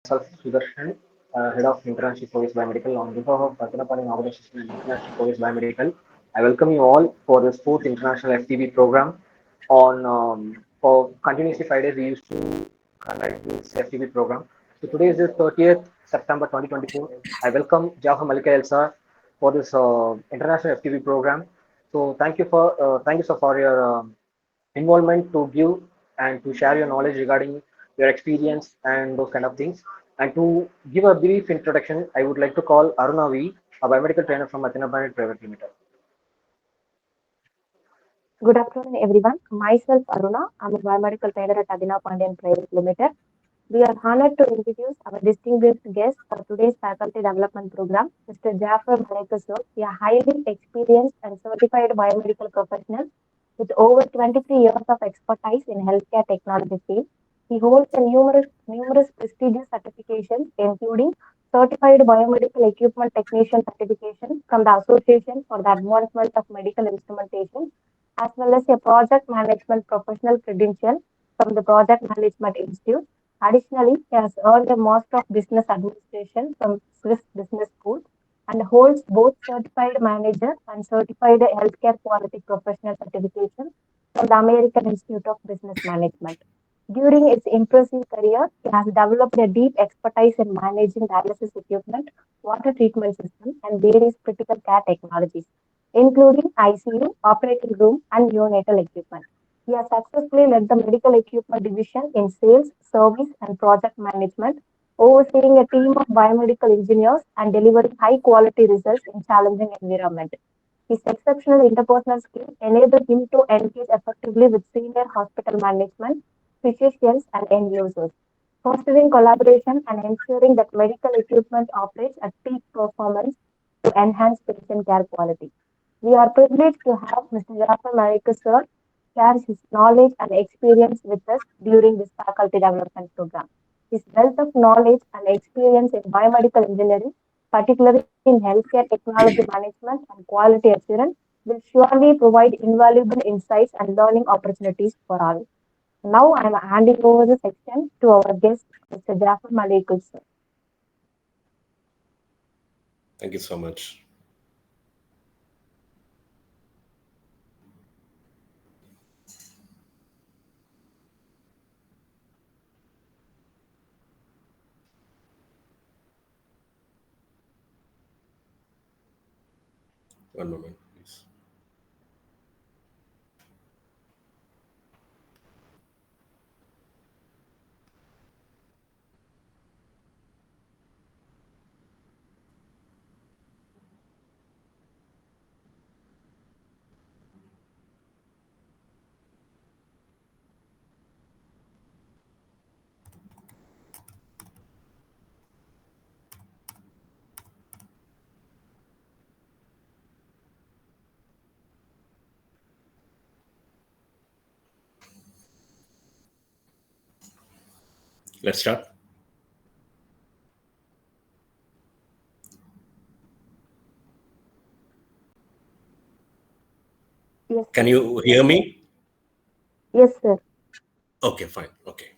myself, Sudarshan, Head of International Service Biomedical. On behalf of ATHEENAPANDIAN Organization and International Service Biomedical, I welcome you all for this fourth International FTB program. For continuously 5 days, we used to conduct this FTB program. So today is the 30th September 2024. I welcome Jafar Maliyakkal sir for this International FTB program. So thank you sir for your involvement to give and to share your knowledge regarding your experience and those kind of things. And to give a brief introduction, I would like to call Aruna V, a biomedical trainer from ATHEENAPANDIAN Private Limited. Good afternoon, everyone. Myself, Aruna. I'm a biomedical trainer at ATHEENAPANDIAN Private Limited. We are honored to introduce our distinguished guest for today's faculty development program, Mr. Jafar sir, a highly experienced and certified biomedical professional with over 23 years of expertise in healthcare technology field. He holds numerous prestigious certifications, including Certified Biomedical Equipment Technician certification from the Association for the Advancement of Medical Instrumentation, as well as a Project Management Professional credential from the Project Management Institute. Additionally, he has earned a Master of Business Administration from Swiss Business School and holds both Certified Manager and Certified Healthcare Quality Professional certification from the American Institute of Business Management. During its impressive career, he has developed a deep expertise in managing dialysis equipment, water treatment systems, and various critical care technologies, including ICU, operating room, and neonatal equipment. He has successfully led the medical equipment division in sales, service, and project management, overseeing a team of biomedical engineers and delivering high quality results in challenging environment. His exceptional interpersonal skills enable him to engage effectively with senior hospital management, physicians, and end users, fostering collaboration and ensuring that medical equipment operates at peak performance to enhance patient care quality. We are privileged to have Mr. Jafar sir share his knowledge and experience with us during this faculty development program. His wealth of knowledge and experience in biomedical engineering, particularly in healthcare technology management and quality assurance, will surely provide invaluable insights and learning opportunities for all. Now I am handing over the section to our guest, Mr. Jafar sir. Thank you so much. One moment, please. Let's start. Yes, Can you hear me? yes, sir. Okay, fine. Okay.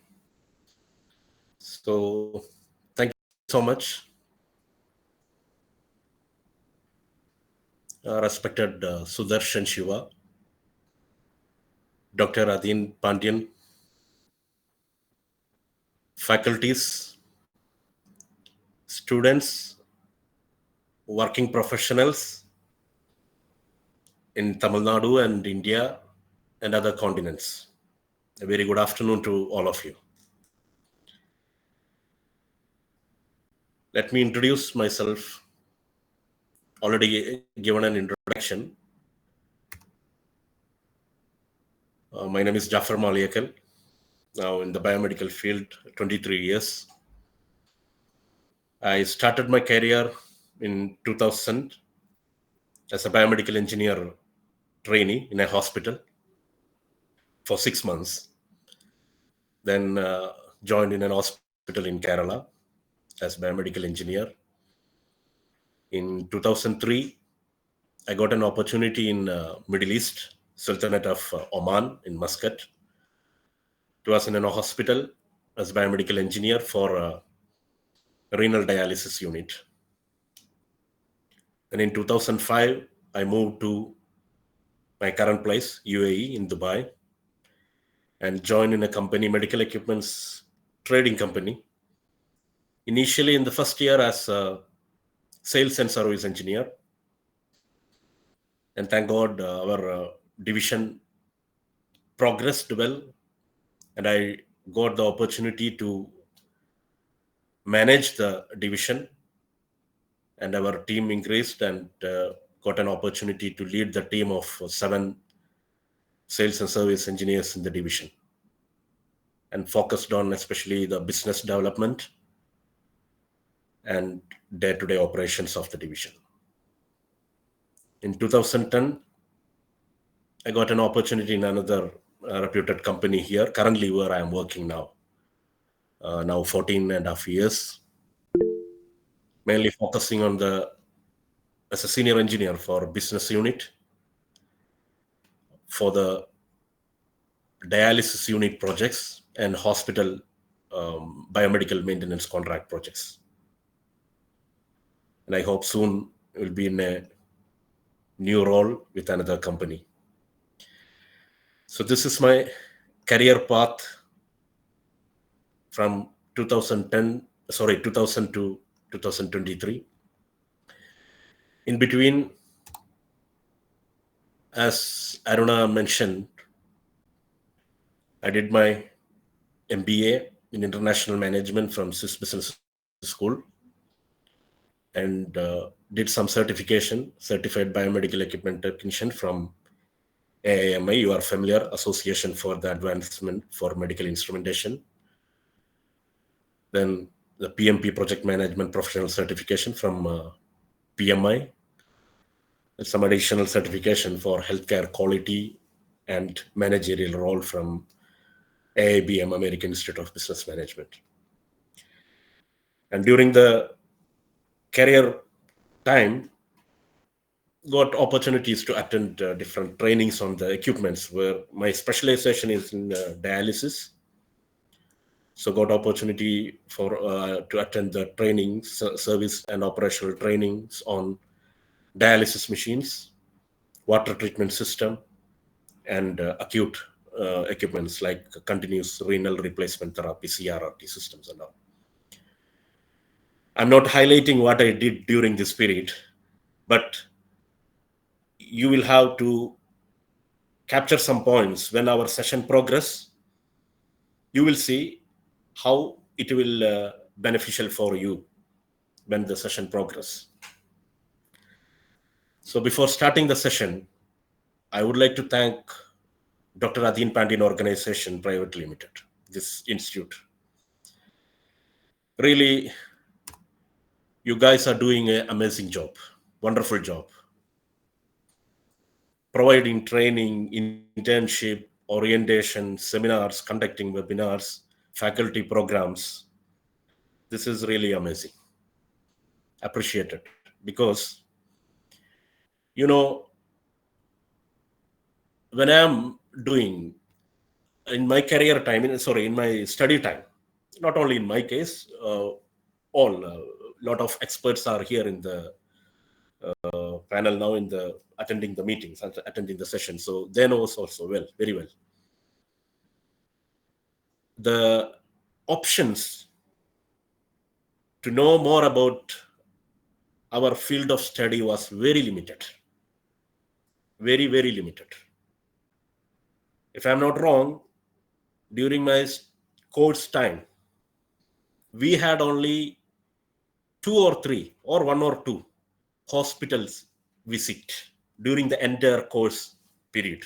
So, thank you so much, respected Sudarshan Shiva, Dr. ATHEENAPANDIAN, faculties, students, working professionals in Tamil Nadu and India and other continents. A very good afternoon to all of you. Let me introduce myself. Already given an introduction. My name is Jafar Maliyakkal. Now in the biomedical field, 23 years. I started my career in 2000 as a biomedical engineer trainee in a hospital for 6 months. Then joined in an hospital in Kerala as biomedical engineer. In 2003, I got an opportunity in Middle East, Sultanate of Oman in Muscat. It was in a hospital as biomedical engineer for renal dialysis unit. And in 2005, I moved to my current place, UAE in Dubai, and joined in a company, medical equipments trading company. Initially in the first year as a sales and service engineer. And thank God our division progressed well, and I got the opportunity to manage the division, and our team increased, and got an opportunity to lead the team of 7 sales and service engineers in the division, and focused on especially the business development and day-to-day operations of the division. In 2010, I got an opportunity in another reputed company here, currently where I am working now. Now 14 and a half years, mainly focusing on as a senior engineer for business unit for the dialysis unit projects and hospital biomedical maintenance contract projects. And I hope soon will be in a new role with another company. So this is my career path from 2000 to 2023. In between, as Aruna mentioned, I did my MBA in international management from Swiss Business School, and did some certification, certified biomedical equipment technician from AIMI. You are familiar, Association for the Advancement for Medical Instrumentation. Then the PMP, project management professional certification from PMI, and some additional certification for healthcare quality and managerial role from AIBM, American Institute of Business Management. And during the career time, got opportunities to attend different trainings on the equipments, where my specialization is in dialysis. So got opportunity for to attend the trainings, service and operational trainings on dialysis machines, water treatment system, and acute equipments like continuous renal replacement therapy, CRRT systems and all. I'm not highlighting what I did during this period, but you will have to capture some points. When our session progress, you will see how it will beneficial for you when the session progress. So before starting the session, I would like to thank Dr. ATHEENAPANDIAN Organization Private Limited, this institute. Really, you guys are doing an amazing job, wonderful job. Providing training, internship, orientation, seminars, conducting webinars, faculty programs. This is really amazing. Appreciate it, because, you know, when I'm doing in my career time, in my study time, not only in my case, lot of experts are here in the panel now, in the attending the meetings, attending the session. So they know us also well, very well. The options to know more about our field of study was very limited, very, very limited. If I'm not wrong, during my course time, we had only 2 or 3 or 1 or 2 hospitals visit during the entire course period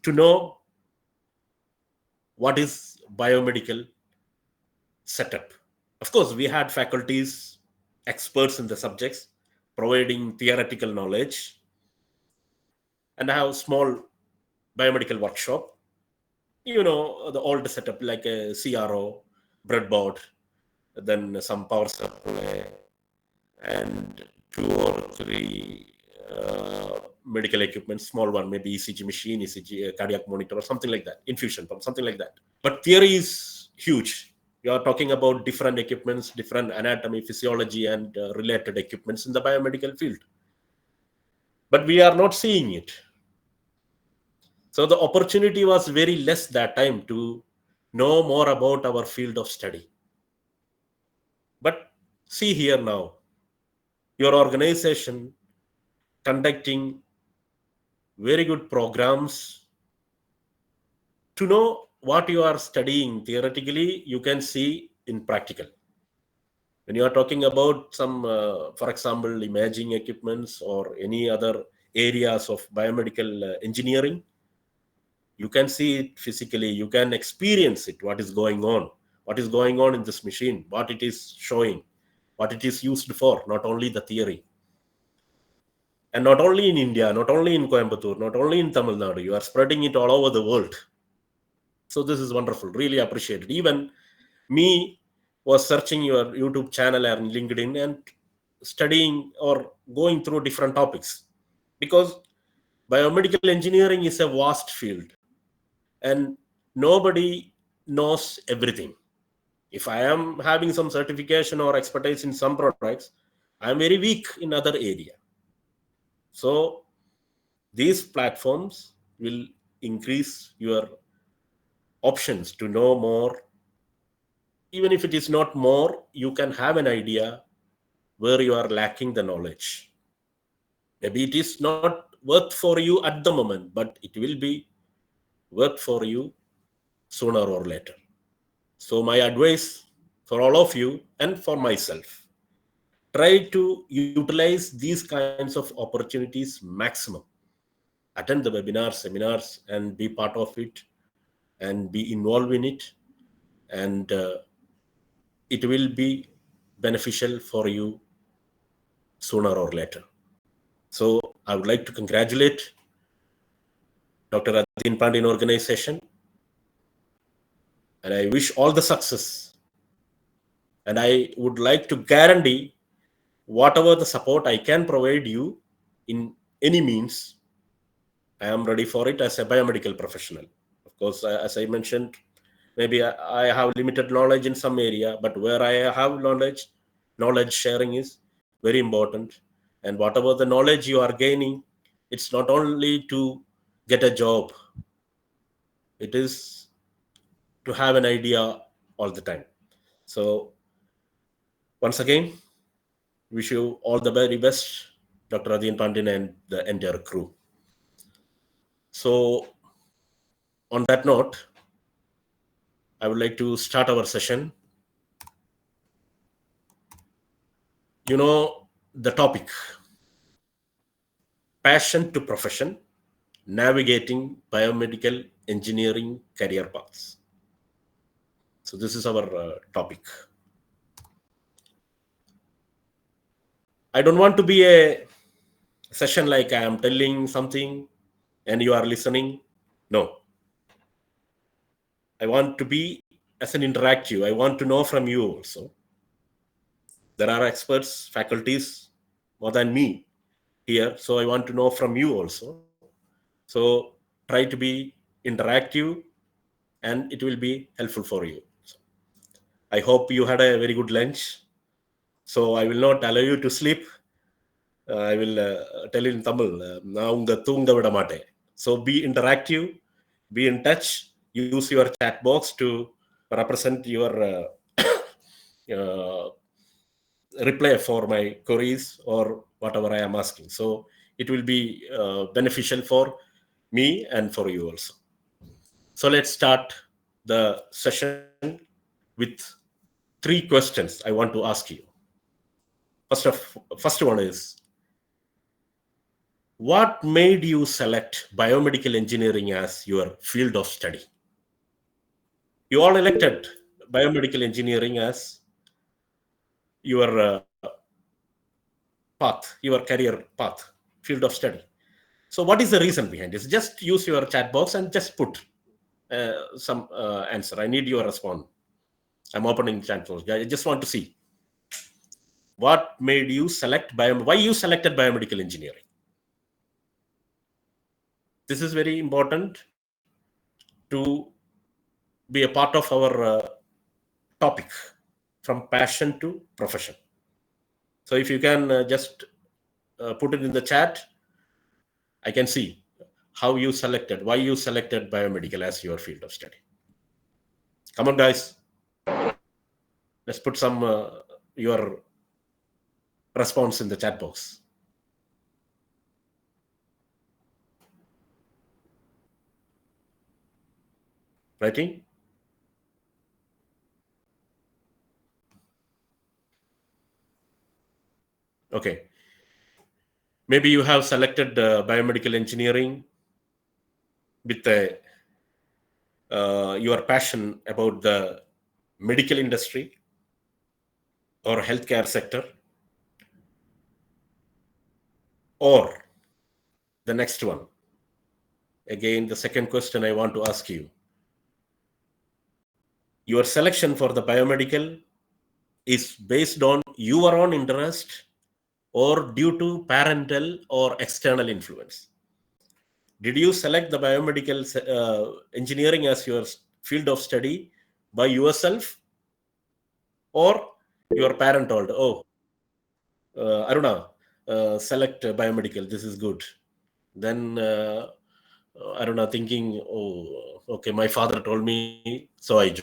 to know what is biomedical setup. Of course, we had faculties, experts in the subjects, providing theoretical knowledge, and I have a small biomedical workshop. You know, the old setup like a CRO, breadboard, then some power supply, and 2 or 3 medical equipment, small one, maybe ECG machine, ECG cardiac monitor, or something like that, infusion pump, something like that. But theory is huge. You are talking about different equipments, different anatomy, physiology, and related equipments in the biomedical field. But we are not seeing it. So the opportunity was very less that time to know more about our field of study. But see here now, your organization conducting very good programs to know what you are studying theoretically, you can see in practical. When you are talking about some, for example, imaging equipments or any other areas of biomedical engineering, you can see it physically, you can experience it, what is going on in this machine, what it is showing, what it is used for, not only the theory. And not only in India, not only in Coimbatore, not only in Tamil Nadu, you are spreading it all over the world. So this is wonderful, really appreciated. Even me was searching your YouTube channel and LinkedIn and studying or going through different topics, because biomedical engineering is a vast field and nobody knows everything. If I am having some certification or expertise in some products, I am very weak in other area. So these platforms will increase your options to know more. Even if it is not more, you can have an idea where you are lacking the knowledge. Maybe it is not worth for you at the moment, but it will be worth for you sooner or later. So my advice for all of you and for myself, try to utilize these kinds of opportunities maximum. Attend the webinars, seminars, and be part of it and be involved in it. And it will be beneficial for you sooner or later. So I would like to congratulate Dr. ATHEENAPANDIAN organization, and I wish all the success. And I would like to guarantee whatever the support I can provide you in any means, I am ready for it as a biomedical professional. Of course, as I mentioned, maybe I have limited knowledge in some area, but where I have knowledge sharing is very important. And whatever the knowledge you are gaining, it's not only to get a job, it is to have an idea all the time. So once again, wish you all the very best, Dr. ATHEENAPANDIAN and the entire crew. So on that note, I would like to start our session. You know the topic, passion to profession, navigating biomedical engineering career paths. So this is our topic. I don't want to be a session like I am telling something and you are listening. No. I want to be as an interactive. I want to know from you also. There are experts, faculties more than me here. So I want to know from you also. So try to be interactive and it will be helpful for you. So I hope you had a very good lunch. So I will not allow you to sleep. I will tell in Tamil. நான் உங்க தூங்க விட மாட்டேன். So be interactive, be in touch, use your chat box to represent your reply for my queries or whatever I am asking. So it will be beneficial for me and for you also. So let's start the session with 3 questions I want to ask you. First one is, what made you select biomedical engineering as your field of study? You all elected biomedical engineering as your path, your career path, field of study. So what is the reason behind this? Just use your chat box and just put some answer. I need your response. I'm opening chat box. I just want to see what made you select why you selected biomedical engineering. This is very important to be a part of our topic from passion to profession. So if you can just put it in the chat, I can see how you selected, why you selected biomedical as your field of study. Come on, guys. Let's put some your response in the chat box. Writing? Okay. Maybe you have selected biomedical engineering with your passion about the medical industry or healthcare sector. Or the next one. Again, the second question I want to ask you. Your selection for the biomedical is based on your own interest or due to parental or external influence? Did you select the biomedical engineering as your field of study by yourself, or your parent told, oh, Aruna, select biomedical, this is good. Then Aruna thinking, oh, okay, my father told me, so I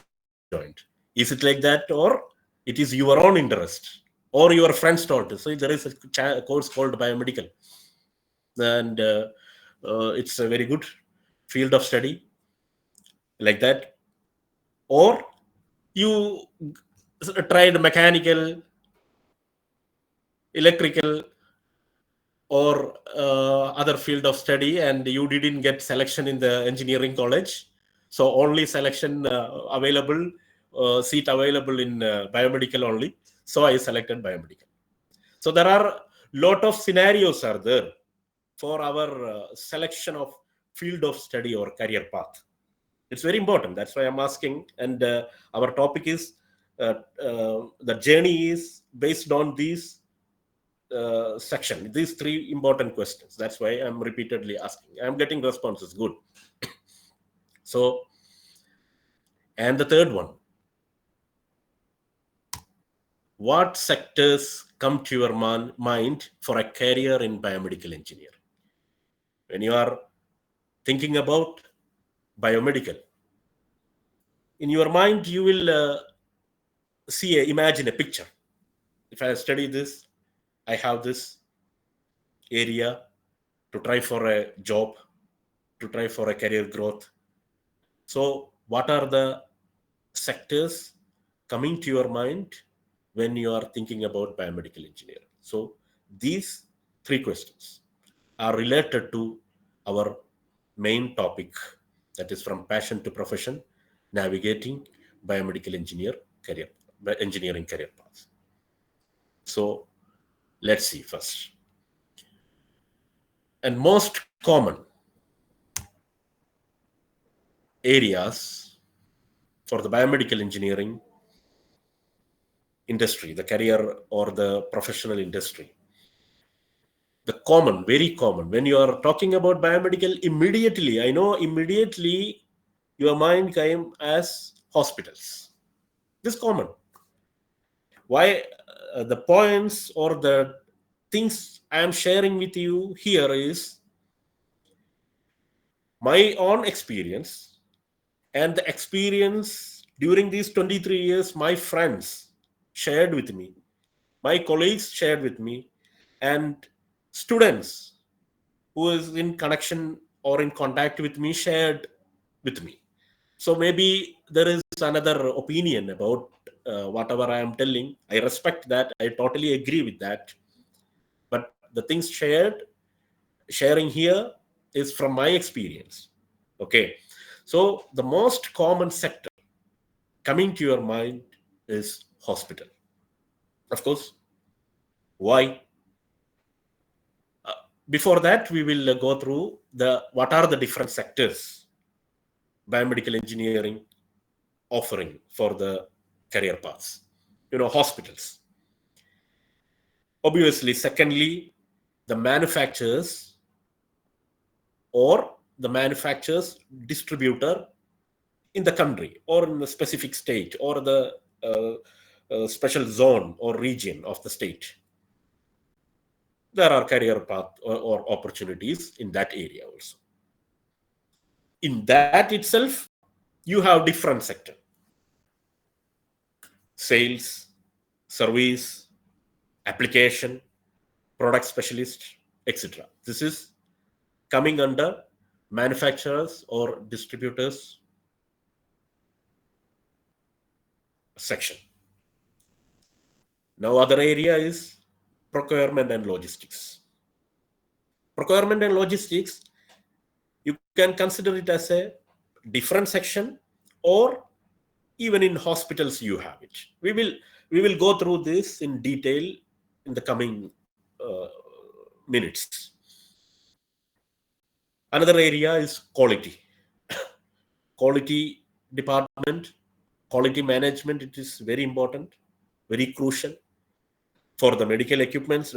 joined. Is it like that, or it is your own interest, or your friends told? So there is a course called biomedical, and it's a very good field of study, like that. Or you tried mechanical, electrical, or other field of study, and you didn't get selection in the engineering college, so only selection available, seat available in biomedical only, so I selected biomedical. So there are lot of scenarios are there for our selection of field of study or career path. It's very important, that's why I'm asking. And our topic is the journey is based on these section, these three important questions. That's why I'm repeatedly asking. I'm getting responses, good. So, and the third one, what sectors come to your mind for a career in biomedical engineering? When you are thinking about biomedical, in your mind you will imagine a picture. If I study this, I have this area to try for a job, to try for a career growth. So what are the sectors coming to your mind when you are thinking about biomedical engineering? So these three questions are related to our main topic, that is from passion to profession, navigating biomedical engineering career path. So let's see first. And most common areas for the biomedical engineering industry, the career or the professional industry, the common, very common, when you are talking about biomedical, immediately, I know immediately your mind came as hospitals. This is common. Why? The points or the things I am sharing with you here is my own experience, and the experience during these 23 years my friends shared with me, my colleagues shared with me, and students who is in connection or in contact with me shared with me. So maybe there is another opinion about whatever I am telling. I respect that. I totally agree with that. But the things sharing here is from my experience. Okay. So the most common sector coming to your mind is hospital. Of course. Why? Before that, we will go through what are the different sectors biomedical engineering offering for the career paths. Hospitals. Obviously, secondly, the manufacturers or the manufacturers distributor in the country or in the specific state or the special zone or region of the state, there are career path or opportunities in that area also. In that itself, you have different sector: sales, service, application, product specialist, etc. This is coming under manufacturers or distributors section. Now, other area is procurement and logistics. Procurement and logistics, you can consider it as a different section, or even in hospitals you have it. We will go through this in detail in the coming minutes. Another area is quality. Quality department, quality management, it is very important, very crucial. For the medical equipments,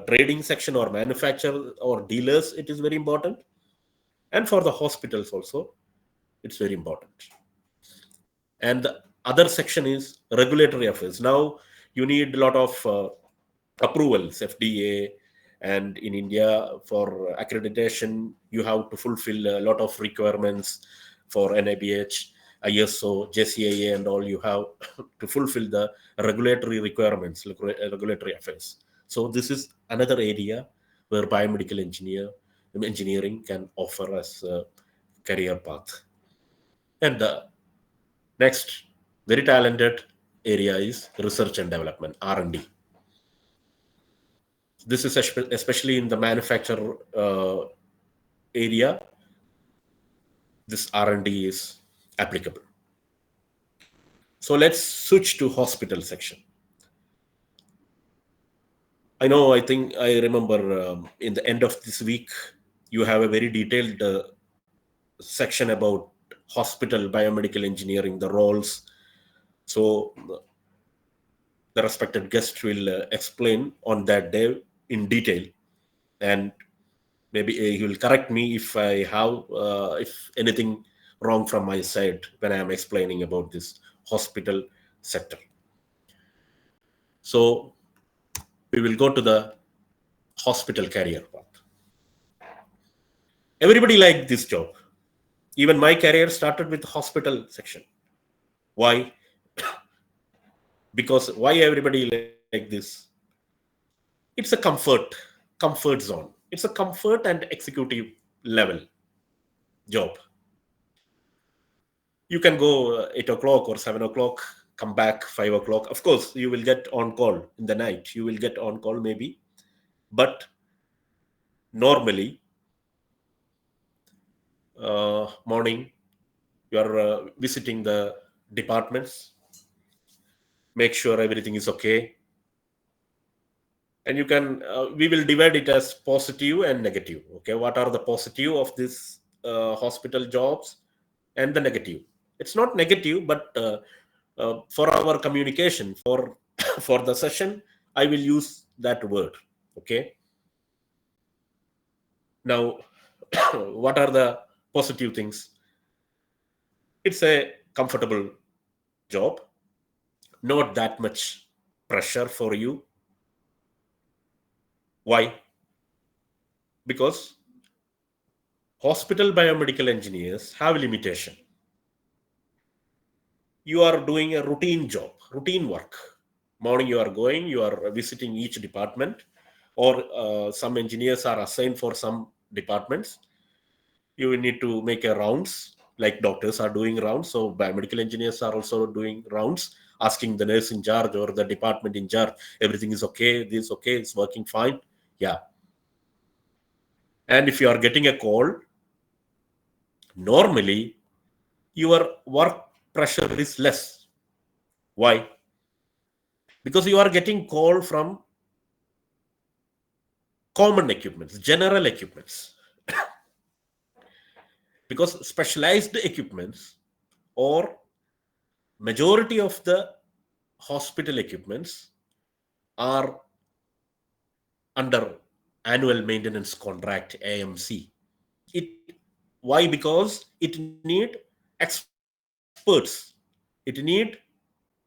trading section or manufacturer or dealers, it is very important. And for the hospitals also, it's very important. And the other section is regulatory affairs. Now you need a lot of approvals, FDA, and in India for accreditation, you have to fulfill a lot of requirements for NIBH, ISO, JCIA, and all. You have to fulfill the regulatory requirements, regulatory affairs. So this is another area where biomedical engineering can offer us a career path. And the next very talented area is research and development, R&D. This is especially in the manufacture area. This R&D is applicable. So let's switch to hospital section. I remember in the end of this week, you have a very detailed section about hospital biomedical engineering, the roles. So the respected guest will explain on that day in detail, and maybe he will correct me if I have if anything wrong from my side when I am explaining about this hospital sector. So we will go to the hospital career path. Everybody liked this job. Even my career started with the hospital section. Why? Because why everybody like this? It's a comfort zone. It's a comfort and executive level job. You can go 8 o'clock or 7 o'clock, come back 5 o'clock. Of course, you will get on call in the night. You will get on call maybe. But normally, morning, you are visiting the departments, make sure everything is okay. And you can, we will divide it as positive and negative. Okay, what are the positive of this hospital jobs and the negative? It's not negative, but for our communication, for for the session, I will use that word. Okay. Now, what are the positive things? It's a comfortable job, not that much pressure for you. Why? Because hospital biomedical engineers have limitation. You are doing a routine job, routine work. Morning you are going, you are visiting each department, or some engineers are assigned for some departments. You need to make a rounds, like doctors are doing rounds. So biomedical engineers are also doing rounds, asking the nurse in charge or the department in charge, everything is okay, this is okay, it's working fine. Yeah. And if you are getting a call, normally your work pressure is less. Why? Because you are getting call from common equipments, general equipments. Because specialized equipments or majority of the hospital equipments are under annual maintenance contract, AMC. Why? Because it need experts. It need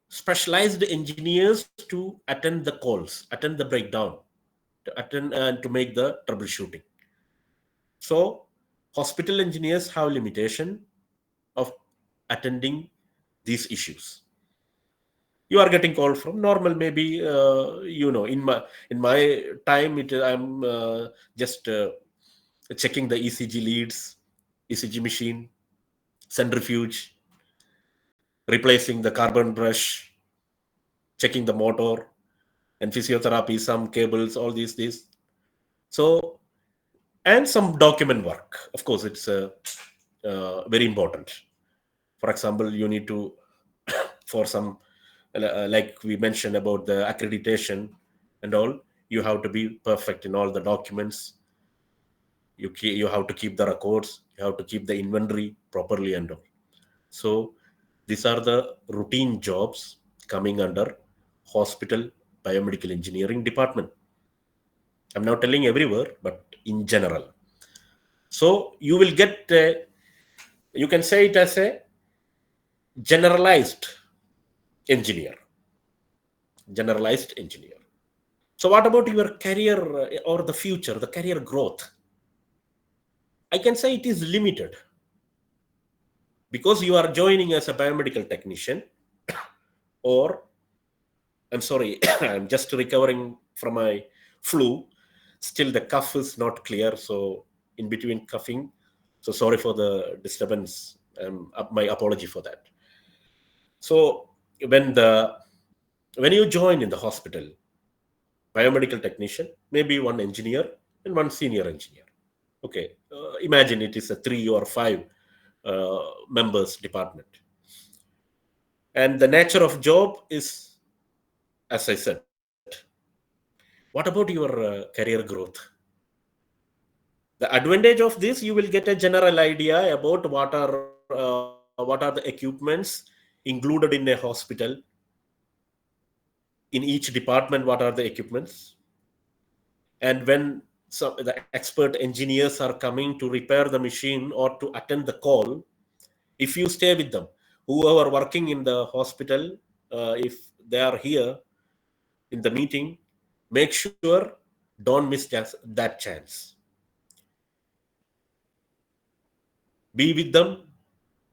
specialists specialized engineers to attend the calls, attend the breakdown, to attend and to make the troubleshooting. So hospital engineers have limitation of attending these issues. You are getting call from normal, maybe in my time, I'm just checking the ECG leads, ECG machine, centrifuge, replacing the carbon brush, checking the motor, and physiotherapy, some cables, all these. So, and some document work. Of course, it's very important. For example, you need to, for some, like we mentioned about the accreditation and all, you have to be perfect in all the documents. You have to keep the records. You have to keep the inventory properly and all. So these are the routine jobs coming under hospital biomedical engineering department. I'm not telling everywhere, but in general. So you will get, you can say it as a generalized engineer. Generalized engineer. So what about your career or the future, the career growth? I can say it is limited because you are joining as a biomedical technician, or I'm sorry, I'm just recovering from my flu. Still, the cough is not clear. So, in between coughing, so sorry for the disturbance. My apology for that. So, when you join in the hospital, biomedical technician, maybe one engineer and one senior engineer. Okay, imagine it is a 3 or 5 members department, and the nature of job is, as I said. What about your career growth? The advantage of this, you will get a general idea about what are the equipments included in a hospital. In each department, what are the equipments? And when the expert engineers are coming to repair the machine or to attend the call, if you stay with them, whoever working in the hospital, if they are here in the meeting, make sure don't miss that chance. Be with them,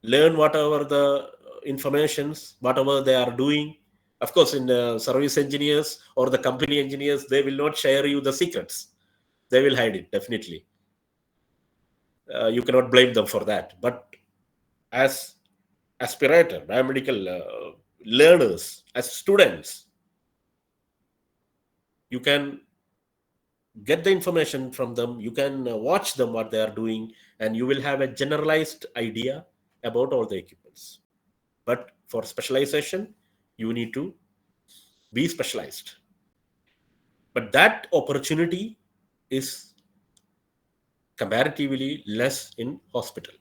learn whatever the informations, whatever they are doing. Of course, in service engineers or the company engineers, they will not share you the secrets. They will hide it, definitely. You cannot blame them for that. But as aspirator, biomedical learners, as students, you can get the information from them. You can watch them, what they are doing, and you will have a generalized idea about all the equipments. But for specialization, you need to be specialized. But that opportunity is comparatively less in hospital.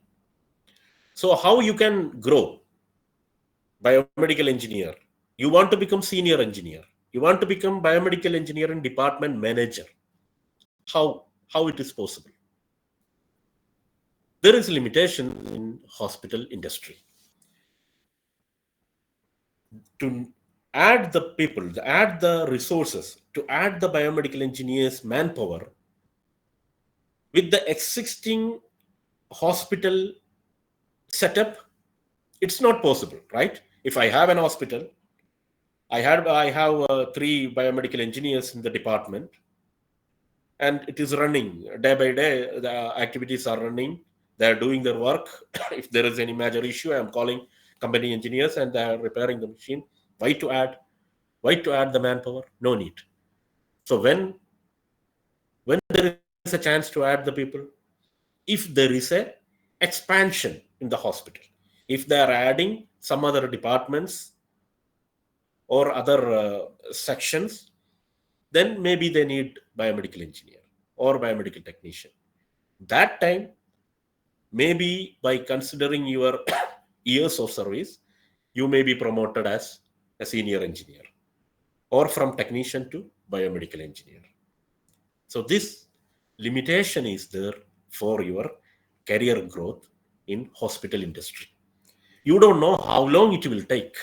So how you can grow? Biomedical engineer. You want to become senior engineer. You want to become biomedical engineering department manager. How it is possible? There is limitation in hospital industry. To add the people, to add the resources, to add the biomedical engineers manpower with the existing hospital setup, it's not possible, right? If I have an hospital, I have 3 biomedical engineers in the department, and it is running day by day. The activities are running. They are doing their work. If there is any major issue, I am calling company engineers, and they are repairing the machine. Why to add the manpower? No need. So when there is a chance to add the people, if there is a expansion in the hospital, if they are adding some other departments or other sections, then maybe they need biomedical engineer or biomedical technician. That time, maybe by considering your years of service, you may be promoted as a senior engineer or from technician to biomedical engineer. So this limitation is there for your career growth in hospital industry. You don't know how long it will take.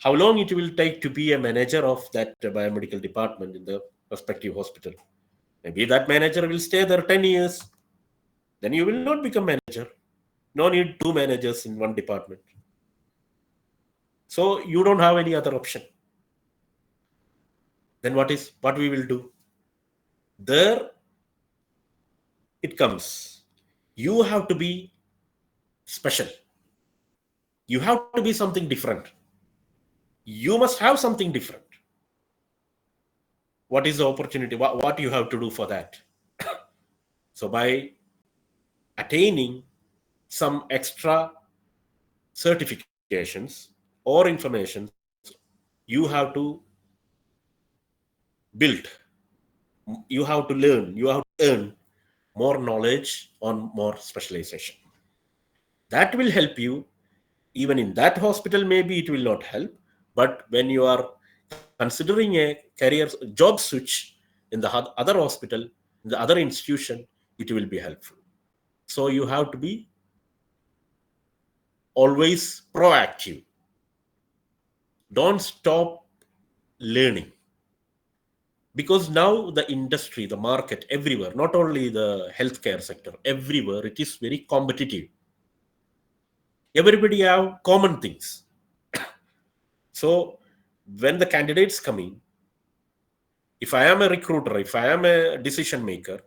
how long it will take to be a manager of that biomedical department in the respective hospital. Maybe that manager will stay there 10 years. Then you will not become manager. No need two managers in one department. So you don't have any other option. Then what we will do? There it comes. You have to be special. You have to be something different. You must have something different. What is the opportunity? What you have to do for that? So by attaining some extra certifications or information, you have to build, you have to learn, you have to earn more knowledge on more specialization. That will help you. Even in that hospital, maybe it will not help, but when you are considering a career job switch in the other hospital, in the other institution, it will be helpful. So you have to be always proactive. Don't stop learning, because now the industry, the market, everywhere, not only the healthcare sector, everywhere it is very competitive. Everybody have common things. So when the candidates come in, if I am a recruiter, if I am a decision maker,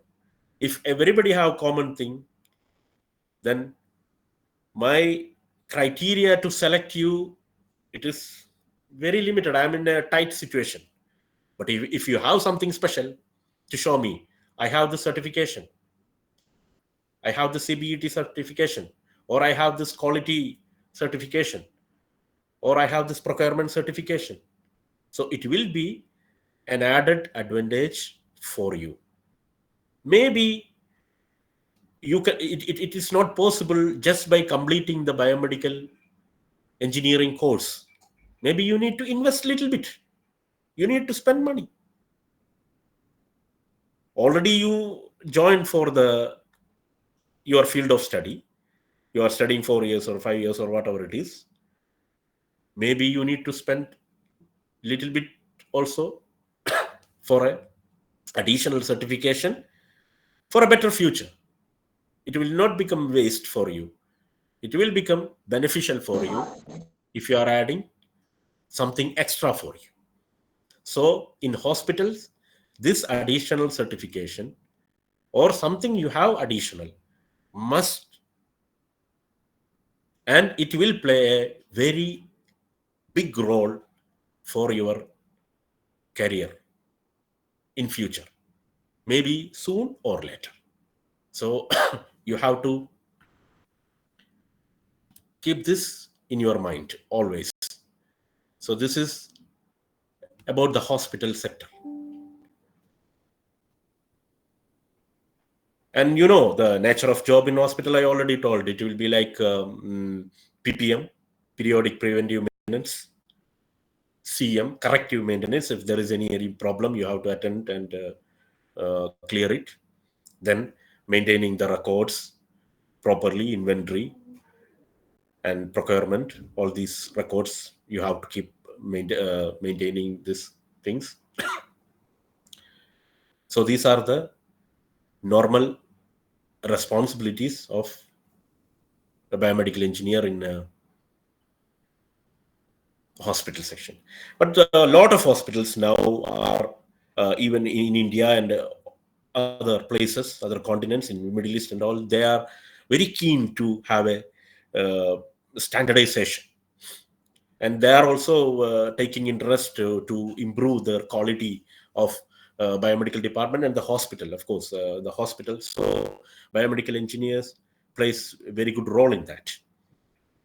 if everybody have common thing, then my criteria to select you, it is very limited. I am in a tight situation. But if you have something special to show me, I have the certification, I have the CBET certification, or I have this quality certification, or I have this procurement certification. So it will be an added advantage for you. Maybe you can. It is not possible just by completing the biomedical engineering course. Maybe you need to invest a little bit. You need to spend money. Already you joined for your field of study. You are studying 4 years or 5 years or whatever it is. Maybe you need to spend little bit also for a additional certification for a better future. It will not become waste for you. It will become beneficial for you if you are adding something extra for you. So in hospitals, this additional certification or something you have additional must, and it will play a very big role for your career in future, maybe soon or later. So you have to keep this in your mind always. So this is about the hospital sector. And the nature of job in hospital, I already told. It will be like PPM, periodic preventive maintenance, CM, corrective maintenance. If there is any problem, you have to attend and clear it. Then maintaining the records properly, inventory and procurement, all these records you have to keep maintaining these things. So these are the normal responsibilities of a biomedical engineer in a hospital section. But a lot of hospitals now are, even in India and other places, other continents, in Middle East and all, they are very keen to have a standardization. And they are also taking interest to improve the quality of biomedical department and the hospital, of course, the hospital. So biomedical engineers plays a very good role in that,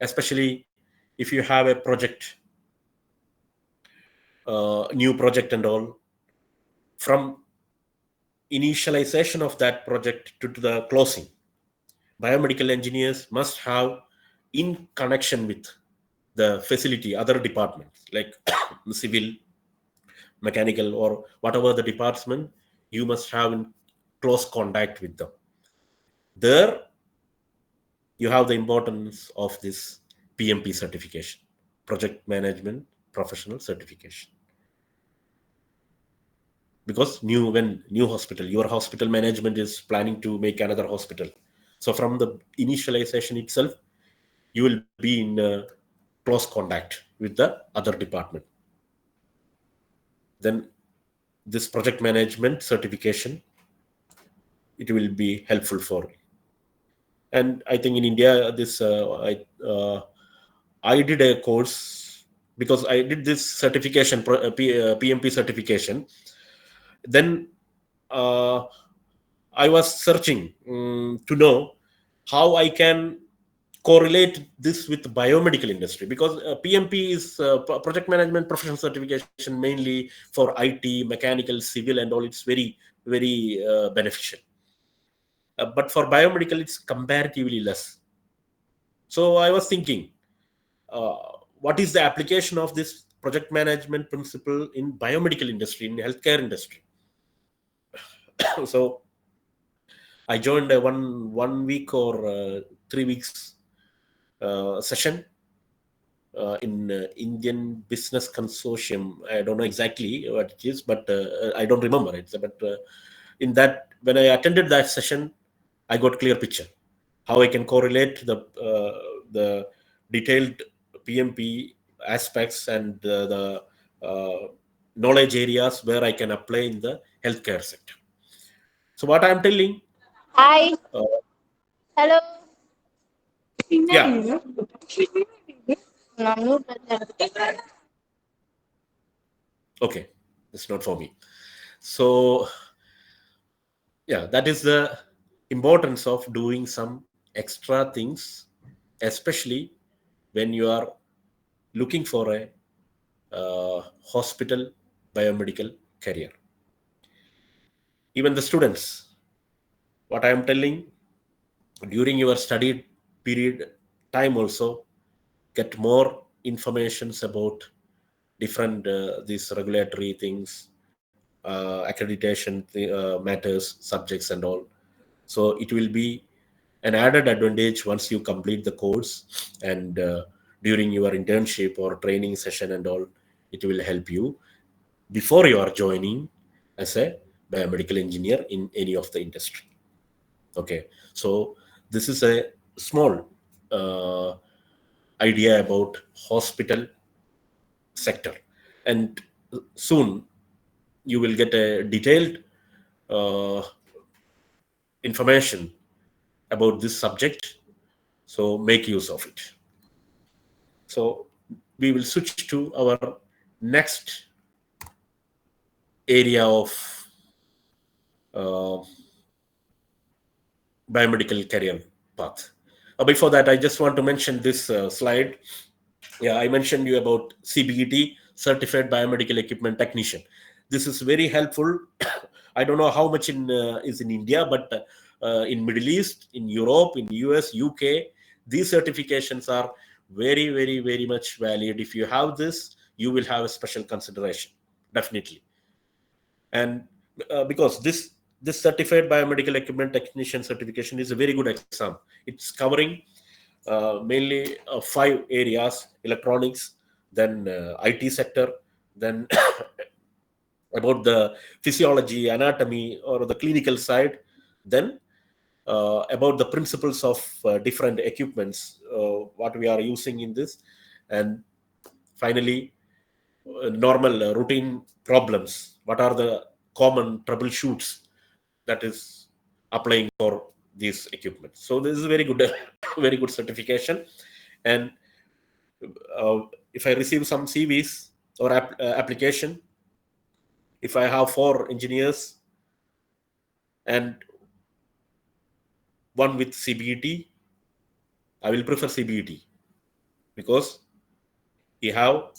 especially if you have a project, new project and all. From initialization of that project to the closing, biomedical engineers must have in connection with the facility, other departments like civil, mechanical, or whatever the department, you must have in close contact with them. There you have the importance of this PMP certification, project management professional certification. Because when new hospital, your hospital management is planning to make another hospital. So from the initialization itself, you will be in close contact with the other department. Then this project management certification, it will be helpful for you. And I think in India, this I did a course because I did this certification, PMP certification. Then I was searching to know how I can correlate this with the biomedical industry, because PMP is project management professional certification mainly for IT, mechanical, civil, and all. It's very beneficial. But for biomedical, it's comparatively less. So I was thinking, uh, what is the application of this project management principle in biomedical industry, in healthcare industry? So I joined a one week or 3 weeks session in Indian Business Consortium. I don't know exactly what it is, but I don't remember it. But in that, when I attended that session, I got clear picture how I can correlate the detailed PMP aspects and the knowledge areas where I can apply in the healthcare sector. So what I'm telling, Hi. Hello. yeah, okay, it's not for me. So yeah, that is the importance of doing some extra things, especially when you are looking for a hospital biomedical career. Even the students, what I am telling, during your study period time also, get more informations about different these regulatory things, accreditation matters, subjects, and all. So it will be an added advantage once you complete the course, and during your internship or training session and all, it will help you before you are joining as a biomedical engineer in any of the industry. Okay, so this is a small uh, idea about hospital sector, and soon you will get a detailed uh, information about this subject. So make use of it. So we will switch to our next area of uh, biomedical career path. Before that, I just want to mention this slide. Yeah, I mentioned you about CBET, Certified Biomedical Equipment Technician. This is very helpful. I don't know how much is in India, but in Middle East, in Europe, in US, UK, these certifications are very much valid. If you have this, you will have a special consideration, definitely. And because this certified biomedical equipment technician certification is a very good exam. It's covering mainly 5 areas: electronics, then IT sector, then about the physiology, anatomy, or the clinical side, then about the principles of different equipments, what we are using in this, and finally normal routine problems, what are the common troubleshoots that is applying for these equipment. So this is very good very good certification. And uh, if I receive some CVs or application, if I have 4 engineers and one with CBET, I will prefer CBET because he have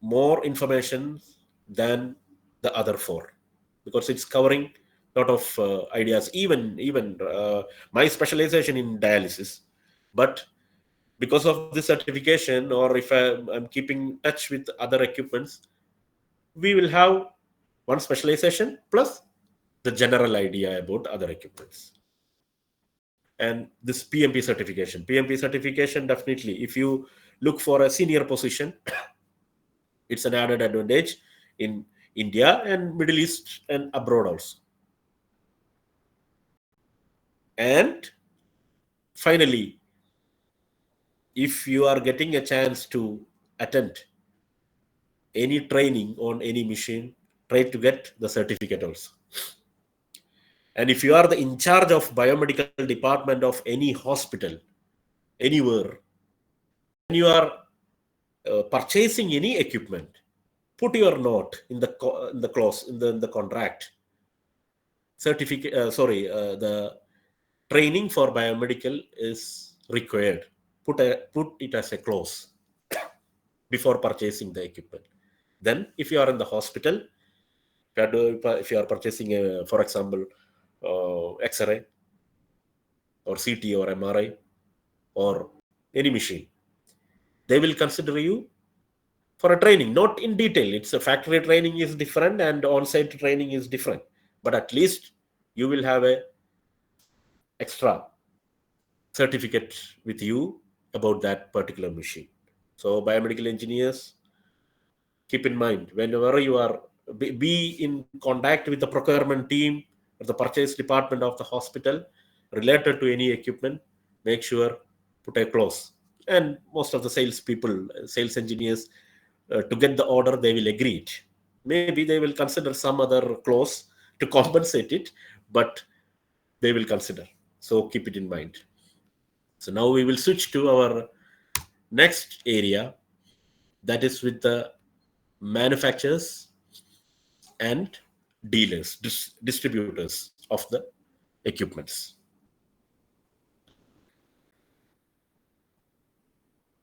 more information than the other 4, because it's covering a lot of ideas. Even my specialization in dialysis, but because of this certification, or if I'm keeping touch with other equipments, we will have one specialization plus the general idea about other equipments. And this PMP certification, definitely, if you look for a senior position, It's an added advantage in India and Middle East and abroad also. And finally, if you are getting a chance to attend any training on any machine, try to get the certificate also. And if you are the in charge of biomedical department of any hospital, anywhere, when you are purchasing any equipment, put your note in the clause in the contract. Certificate, the training for biomedical is required. Put it as a clause before purchasing the equipment. Then, if you are in the hospital, if you are purchasing, for example, X-ray or CT or MRI or any machine, they will consider you for a training, not in detail. It's a factory training is different and on-site training is different. But at least you will have a extra certificate with you about that particular machine. So biomedical engineers, keep in mind, whenever you are be in contact with the procurement team or the purchase department of the hospital related to any equipment, make sure put a clause. And most of the sales people, sales engineers, to get the order, they will agree it. Maybe they will consider some other clause to compensate it, but they will consider. So keep it in mind. So now we will switch to our next area, that is with the manufacturers and dealers, distributors of the equipments.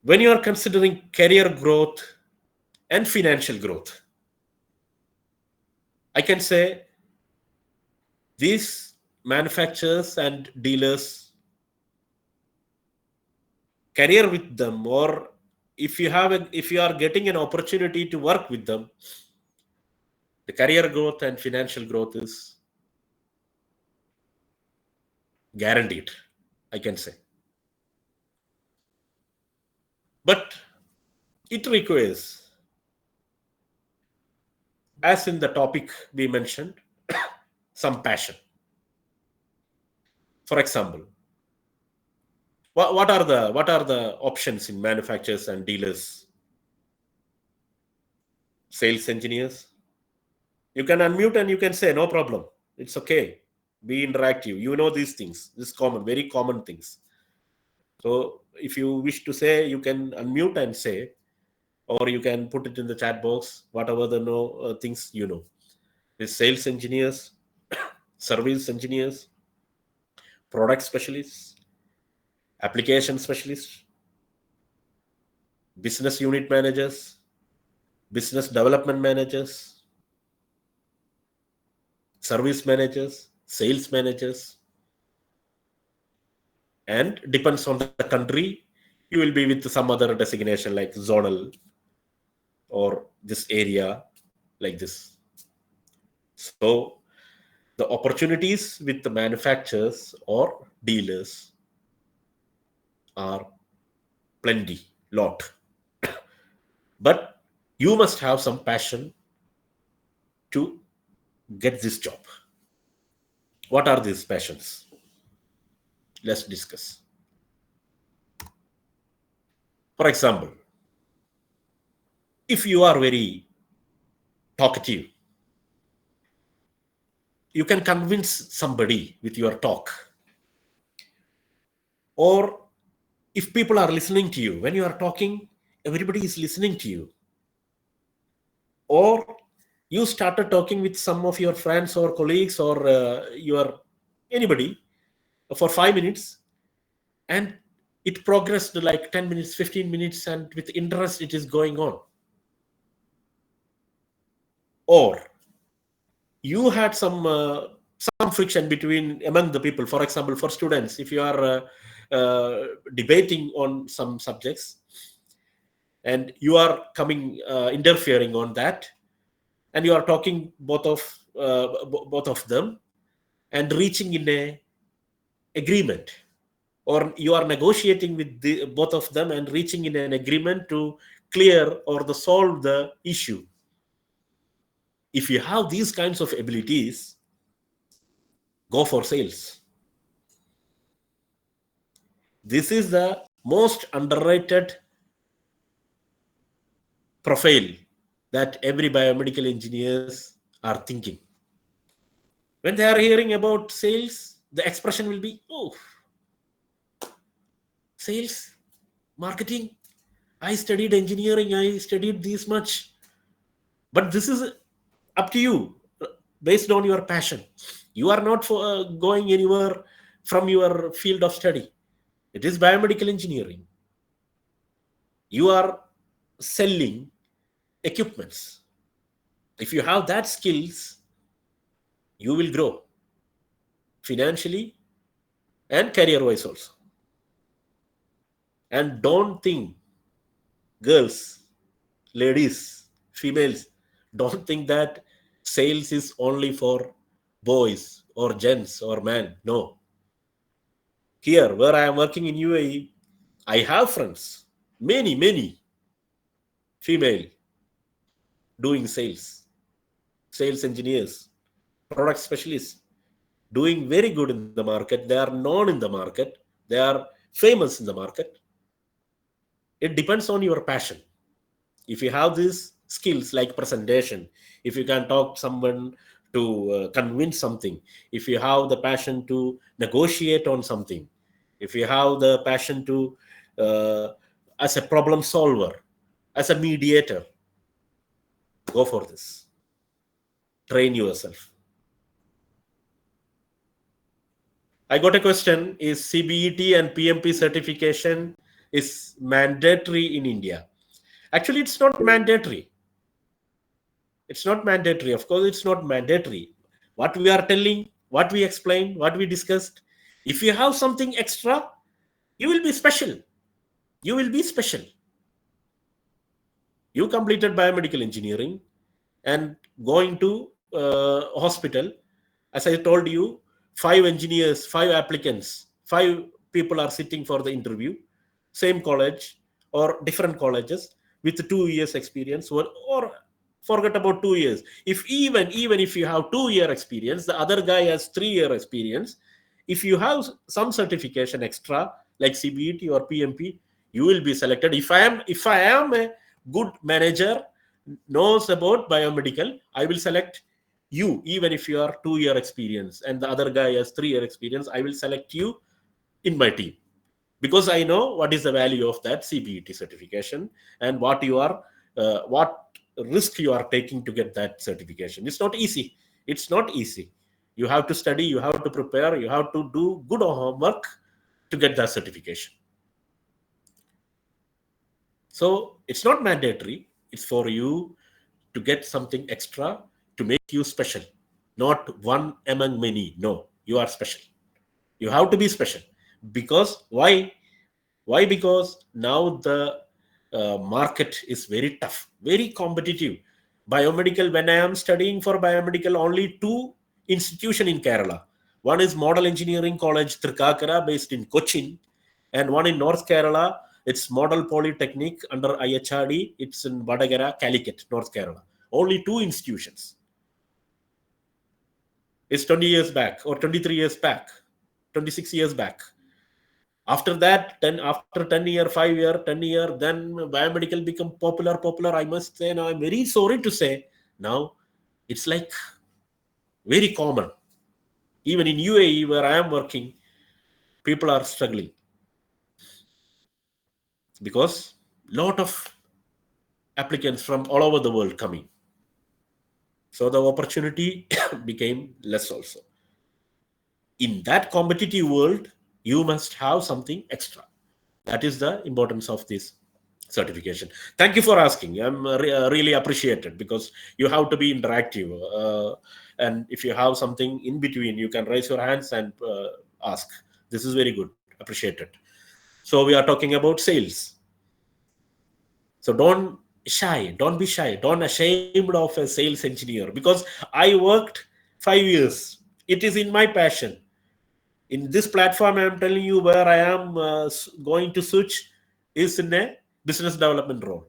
When you are considering career growth and financial growth, I can say these manufacturers and dealers, career with them, or if you are getting an opportunity to work with them, the career growth and financial growth is guaranteed, I can say. But it requires, as in the topic we mentioned, some passion. For example, what are the options in manufacturers and dealers? Sales engineers, you can unmute and you can say no problem, it's okay, be interactive, you know these things, this common, very common things. So if you wish to say, you can unmute and say, or you can put it in the chat box, whatever the things you know. Is sales engineers, service engineers, product specialists, application specialists, business unit managers, business development managers, service managers, sales managers, and depends on the country, you will be with some other designation like zonal or this area like this. So the opportunities with the manufacturers or dealers are plenty, lot. But you must have some passion to get this job. What are these passions? Let's discuss. For example, if you are very talkative, you can convince somebody with your talk. Or if people are listening to you, when you are talking, everybody is listening to you. Or you started talking with some of your friends or colleagues or your anybody for 5 minutes, and it progressed to like 10 minutes, 15 minutes, and with interest it is going on. Or you had some friction among the people. For example, for students, if you are debating on some subjects and you are interfering on that, and you are talking both of them and reaching in a agreement, or you are negotiating with both of them and reaching in an agreement to clear or the solve the issue. If you have these kinds of abilities, go for sales. This is the most underrated profile that every biomedical engineers are thinking. When they are hearing about sales, the expression will be, oh, sales, marketing. I studied engineering, I studied this much. But this is up to you, based on your passion. You are not going anywhere from your field of study. It is biomedical engineering. You are selling equipments. If you have that skills, you will grow financially and career-wise also. And don't think, girls, ladies, females, don't think that sales is only for boys or gents or men. No. Here, where I am working in UAE, I have friends, many female doing sales engineers, product specialists, doing very good in the market. They are known in the market. They are famous in the market. It depends on your passion. If you have these skills like presentation, if you can talk someone to convince something, if you have the passion to negotiate on something, if you have the passion to as a problem solver, as a mediator, go for this. Train yourself. I got a question. Is CBET and PMP certification is mandatory in India? Actually, it's not mandatory. It's not mandatory. Of course, it's not mandatory. What we are telling, what we explained, what we discussed, if you have something extra, you will be special. You will be special. You completed biomedical engineering and going to hospital. As I told you, 5 engineers, 5 applicants, 5 people are sitting for the interview, same college or different colleges with 2 years experience, or forget about 2 years. If even if you have 2-year experience, the other guy has 3-year experience. If you have some certification extra like CBET or PMP, you will be selected. If I am a good manager, knows about biomedical, I will select you. Even if you are 2-year experience and the other guy has 3-year experience, I will select you in my team, because I know what is the value of that CBET certification and what risk you are taking to get that certification. It's not easy. It's not easy. You have to study, you have to prepare, you have to do good homework to get that certification. So it's not mandatory. It's for you to get something extra to make you special. Not one among many. No, you are special. You have to be special. Because why? Why? Because now the market is very tough, very competitive. Biomedical, when I am studying for biomedical, only 2 institutions in Kerala. One is Model Engineering College Trikakara, based in Cochin, and one in North Kerala, it's Model Polytechnic under IHRD. It's in Vadagara, Calicut, North Kerala. Only 2 institutions. It's 20 years back or 23 years back, 26 years back. After that, after 10 year, 5 year, 10 year, then biomedical become popular. I must say, now I'm very sorry to say, now it's like very common. Even in UAE, where I am working, people are struggling because lot of applicants from all over the world coming. So the opportunity became less also. In that competitive world, you must have something extra. That is the importance of this certification. Thank you for asking. I'm really appreciated, because you have to be interactive. And if you have something in between, you can raise your hands and ask. This is very good. Appreciated. So we are talking about sales. So don't be shy. Don't ashamed of a sales engineer, because I worked 5 years. It is in my passion. In this platform, I am telling you where I am going to switch is in a business development role.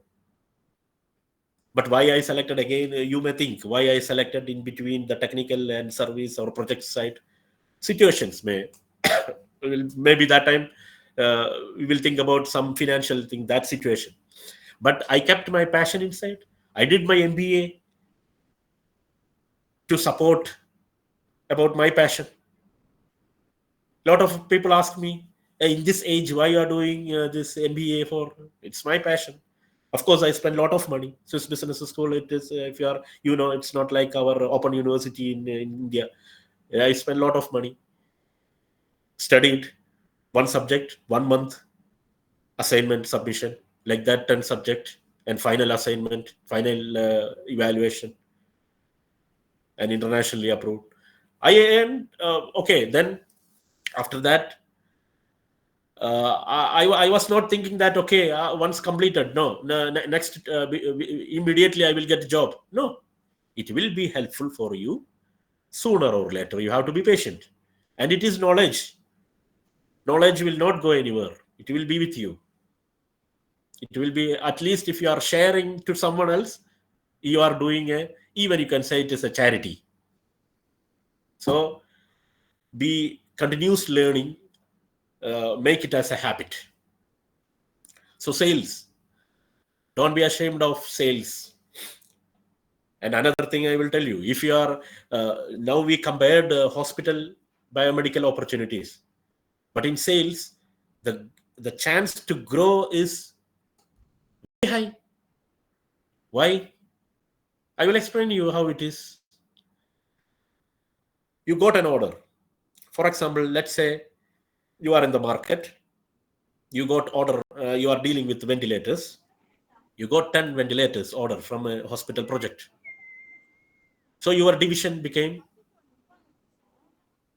But why I selected again, you may think why I selected in between the technical and service or project side. Situations may maybe that time we will think about some financial thing, that situation. But I kept my passion inside. I did my MBA to support about my passion. A lot of people ask me, "Hey, in this age, why you are doing this MBA for?" It's my passion. Of course, I spend a lot of money. Swiss Business School, it is, if you are, it's not like our Open University in India. I spend a lot of money. Studied one subject, 1 month, assignment submission, like that, 10 subject, and final assignment, final evaluation, and internationally approved. I am okay. Then after that, I was not thinking that okay, once completed, no, next immediately I will get a job. No, it will be helpful for you sooner or later. You have to be patient, and it is knowledge. Knowledge will not go anywhere. It will be with you. It will be, at least if you are sharing to someone else, you are doing even you can say it is a charity. So be continuous learning, make it as a habit. So sales, don't be ashamed of sales. And another thing I will tell you, if you are now we compared hospital biomedical opportunities, but in sales, the chance to grow is very high. Why? I will explain you how it is. You got an order. For example, let's say you are in the market, you got order, you are dealing with ventilators, you got 10 ventilators order from a hospital project. So your division became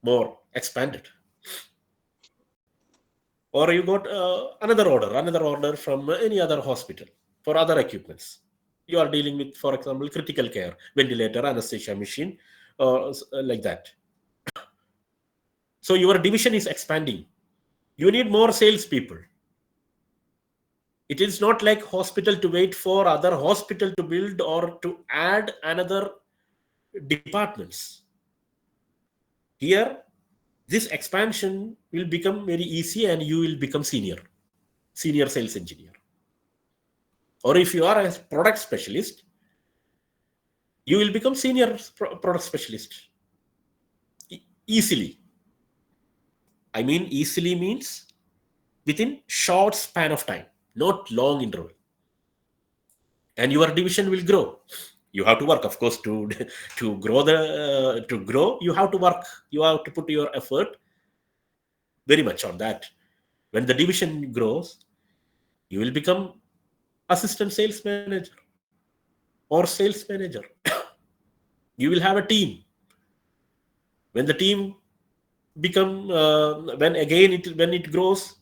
more expanded. Or you got another order from any other hospital for other equipments. You are dealing with, for example, critical care, ventilator, anesthesia machine, like that. So your division is expanding. You need more salespeople. It is not like hospital to wait for other hospital to build or to add another departments. Here, this expansion will become very easy and you will become senior sales engineer. Or if you are a product specialist, you will become senior product specialist easily. I mean, easily means within short span of time, not long interval. And your division will grow. You have to work, of course, to grow. You have to work. You have to put your effort very much on that. When the division grows, you will become assistant sales manager or sales manager. You will have a team. When the team become when it grows,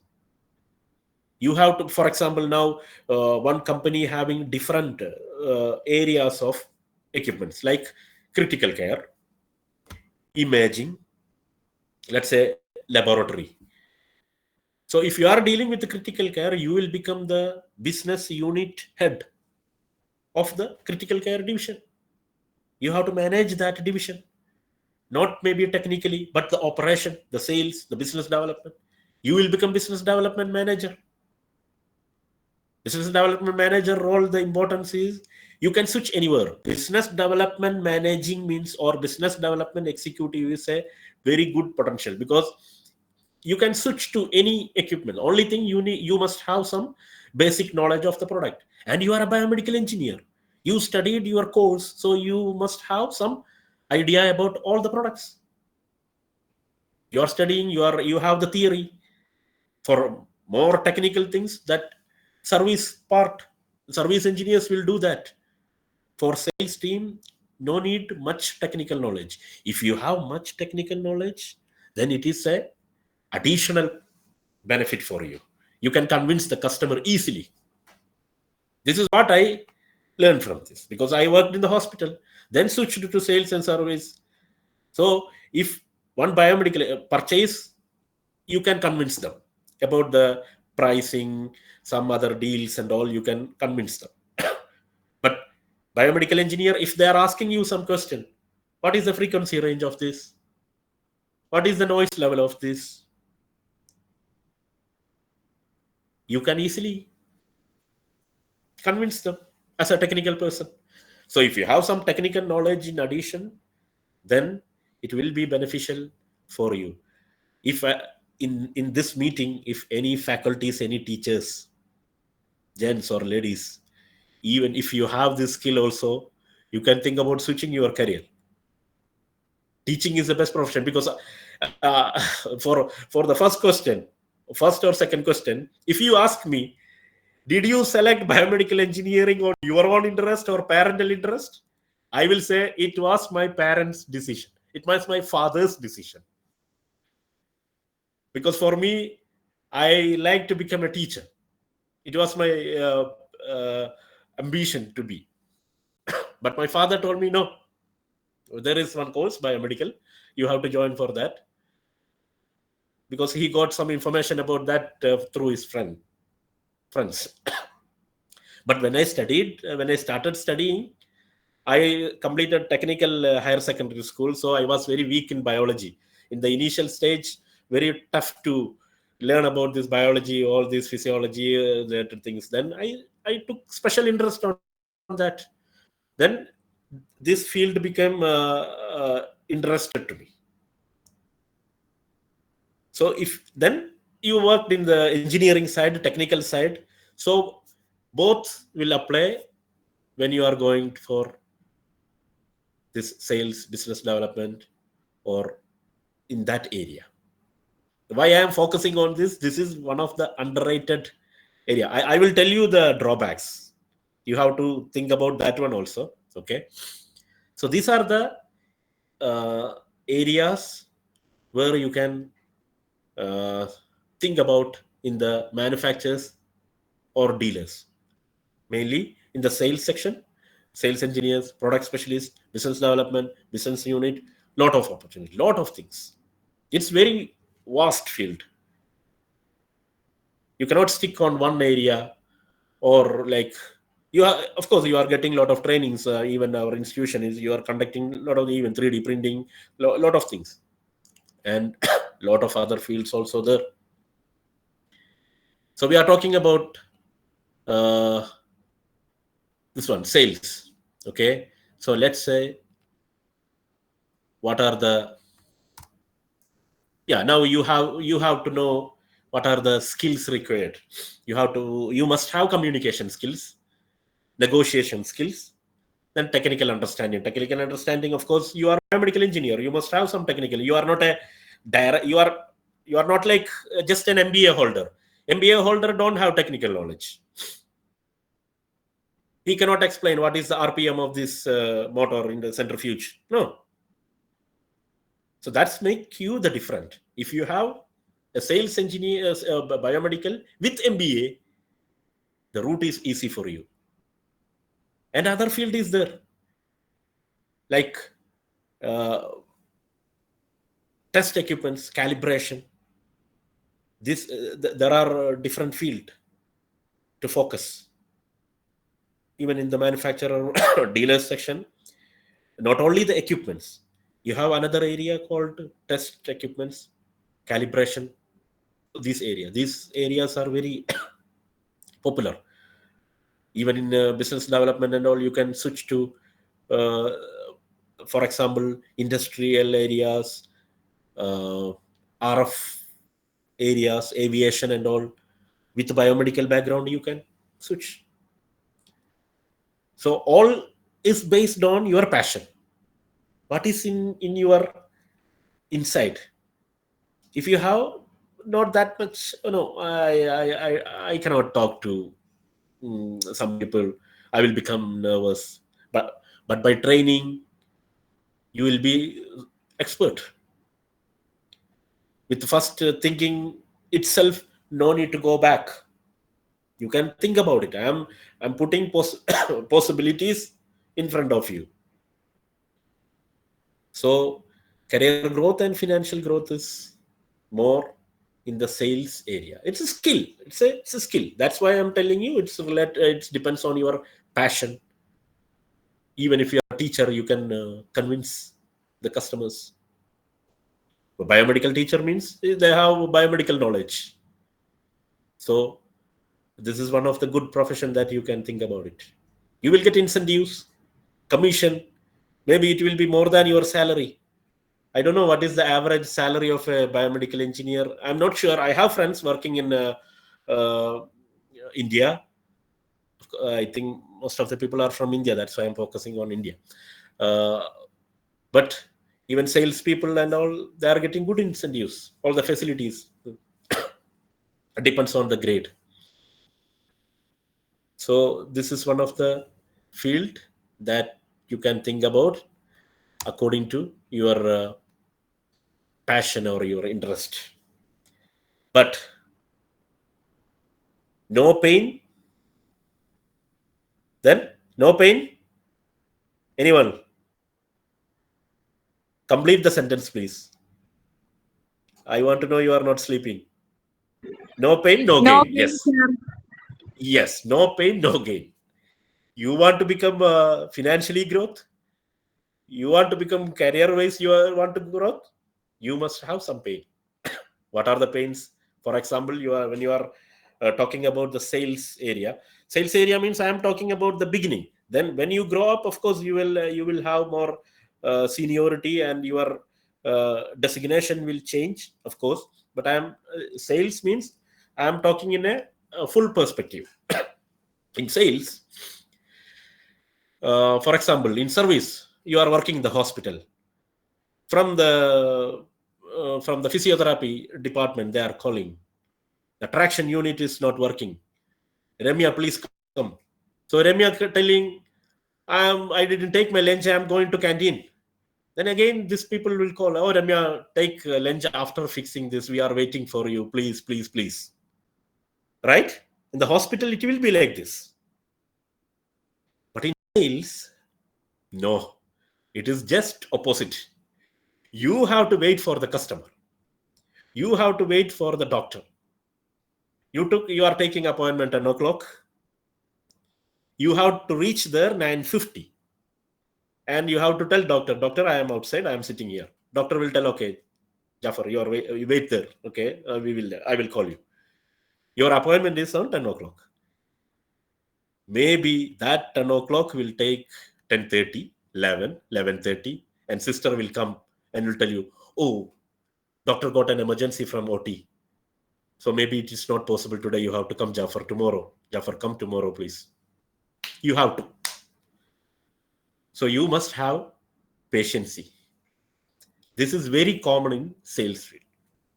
you have to, for example, now one company having different areas of equipments like critical care, imaging, let's say laboratory. So if you are dealing with the critical care, you will become the business unit head of the critical care division. You have to manage that division, not maybe technically, but the operation, the sales, the business development. You will become business development manager. Business development manager role, the importance is you can switch anywhere. Business development managing means, or business development executive is a very good potential, because you can switch to any equipment. Only thing you must have some basic knowledge of the product. And you are a biomedical engineer. You studied your course, so you must have some idea about all the products. You are studying, you have the theory. For more technical things, that service engineers will do that. For sales team, no need much technical knowledge. If you have much technical knowledge, then it is a additional benefit for you. You can convince the customer easily. This is what I learned from this, because I worked in the hospital, then switched to sales and service. So if one biomedical purchase, you can convince them about the pricing, some other deals and all, you can convince them. But Biomedical engineer, if they are asking you some question, what is the frequency range of this? What is the noise level of this? You can easily convince them as a technical person. So if you have some technical knowledge in addition, then it will be beneficial for you. If in this meeting, if any faculties, any teachers, gents or ladies, even if you have this skill also, you can think about switching your career. Teaching is the best profession, because for the first or second question, if you ask me, did you select biomedical engineering on your own interest or parental interest? I will say it was my parents' decision. It was my father's decision. Because for me, I like to become a teacher. It was my ambition to be. But my father told me, no, there is one course, biomedical. You have to join for that. Because he got some information about that through his friends. But when I started studying, I completed technical higher secondary school. So I was very weak in biology. In the initial stage, very tough to learn about this biology, all this physiology, related things. Then I took special interest on that. Then this field became interested to me. So if then you worked in the engineering side, technical side, so both will apply when you are going for this sales, business development, or in that area. Why I am focusing on this is one of the underrated area. I will tell you the drawbacks. You have to think about that one also. Okay. So these are the areas where you can think about in the manufacturers or dealers, mainly in the sales section, sales engineers, product specialists, business development, business unit, lot of opportunity, lot of things. It's very vast field. You cannot stick on one area, or like you are, of course, you are getting a lot of trainings. Even our institution is, you are conducting a lot of even 3D printing, lot of things, and lot of other fields also there. So we are talking about this one, sales. Okay, so let's say what are the, yeah, now you have to know what are the skills required. You must have communication skills, negotiation skills, then technical understanding. Technical understanding, of course, you are a biomedical engineer, you must have some technical. You are not a direct, you are not like just an MBA holder. MBA holder don't have technical knowledge. He cannot explain what is the RPM of this motor in the centrifuge. No. So that's make you the different. If you have a sales engineer, biomedical with MBA, the route is easy for you. And other field is there, like test equipments, calibration. This there are different field to focus. Even in the manufacturer or dealer section, not only the equipments, you have another area called test equipments, calibration. These areas are very popular. Even in business development and all, you can switch to, for example, industrial areas, RF areas, aviation and all. With biomedical background, you can switch. So all is based on your passion. What is in your inside? If you have not that much, I cannot talk to some people. I will become nervous. But by training, you will be expert. With the first thinking itself, no need to go back. You can think about it. I'm putting possibilities in front of you. So career growth and financial growth is more in the sales area. It's a skill. It's a skill. That's why I'm telling you it depends on your passion. Even if you are a teacher, you can convince the customers. A biomedical teacher means they have biomedical knowledge. So this is one of the good profession that you can think about it. You will get incentives, commission. Maybe it will be more than your salary. I don't know what is the average salary of a biomedical engineer. I'm not sure. I have friends working in uh, India. I think most of the people are from India. That's why I'm focusing on India. Uh, but even salespeople and all, they are getting good incentives. All the facilities. It depends on the grade. So this is one of the field that you can think about according to your passion or your interest. But no pain, then no pain. Anyone? Complete the sentence, please. I want to know you are not sleeping. No pain, no No gain. pain, Yes. sir. Yes. No pain, no gain. You want to become financially growth? You want to become career-wise, want to grow? You must have some pain. What are the pains? For example, when you are talking about the sales area. Sales area means I am talking about the beginning. Then when you grow up, of course, you will have more seniority and your designation will change, of course. But I am sales means I am talking in a full perspective. In sales, for example, in service, you are working in the hospital. From the physiotherapy department, they are calling. The traction unit is not working. Ramya, please come. So Ramya telling, I didn't take my lunch. I am going to canteen. Then again, these people will call. Oh, Ramya, take lunch after fixing this. We are waiting for you. Please, please, please. Right? In the hospital, it will be like this. But in sales, no. It is just opposite. You have to wait for the customer. You have to wait for the doctor. You are taking appointment at 9 o'clock. You have to reach there 9:50. And you have to tell doctor, I am outside, I am sitting here. Doctor will tell, okay, Jafar, you wait there. Okay, I will call you. Your appointment is on 10 o'clock. Maybe that 10 o'clock will take 10:30, 11, 11:30, and sister will come and will tell you, oh, doctor got an emergency from OT. So maybe it is not possible today. You have to come, Jafar, tomorrow. Jafar, come tomorrow, please. You have to. So you must have patience. This is very common in sales field.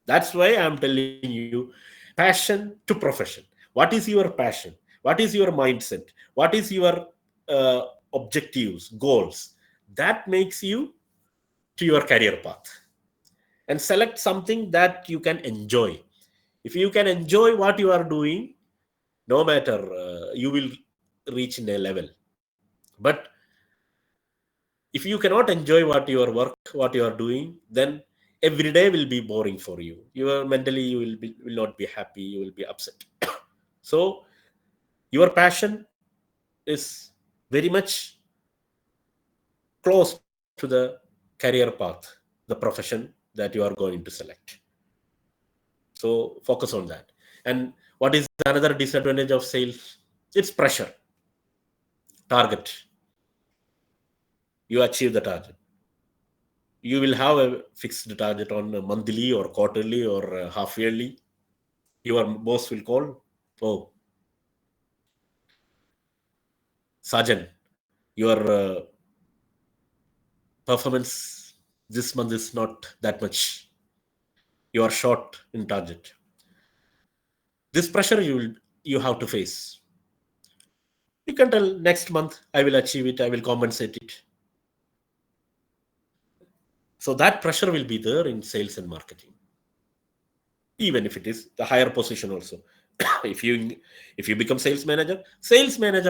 That's why I'm telling you, passion to profession. What is your passion? What is your mindset? What is your objectives, goals? That makes you to your career path. And select something that you can enjoy. If you can enjoy what you are doing, no matter you will reach in a level. But if you cannot enjoy what you are doing, then every day will be boring for you. Mentally you will not be happy. You will be upset. So your passion is very much close to the career path, the profession that you are going to select. So focus on that. And what is another disadvantage of sales? It's pressure. Target. You achieve the target. You will have a fixed target on a monthly or quarterly or half yearly. Your boss will call, oh, Sajan, your performance this month is not that much. You are short in target. This pressure you have to face. You can tell next month I will achieve it. I will compensate it. So that pressure will be there in sales and marketing. Even if it is the higher position also. if you become sales manager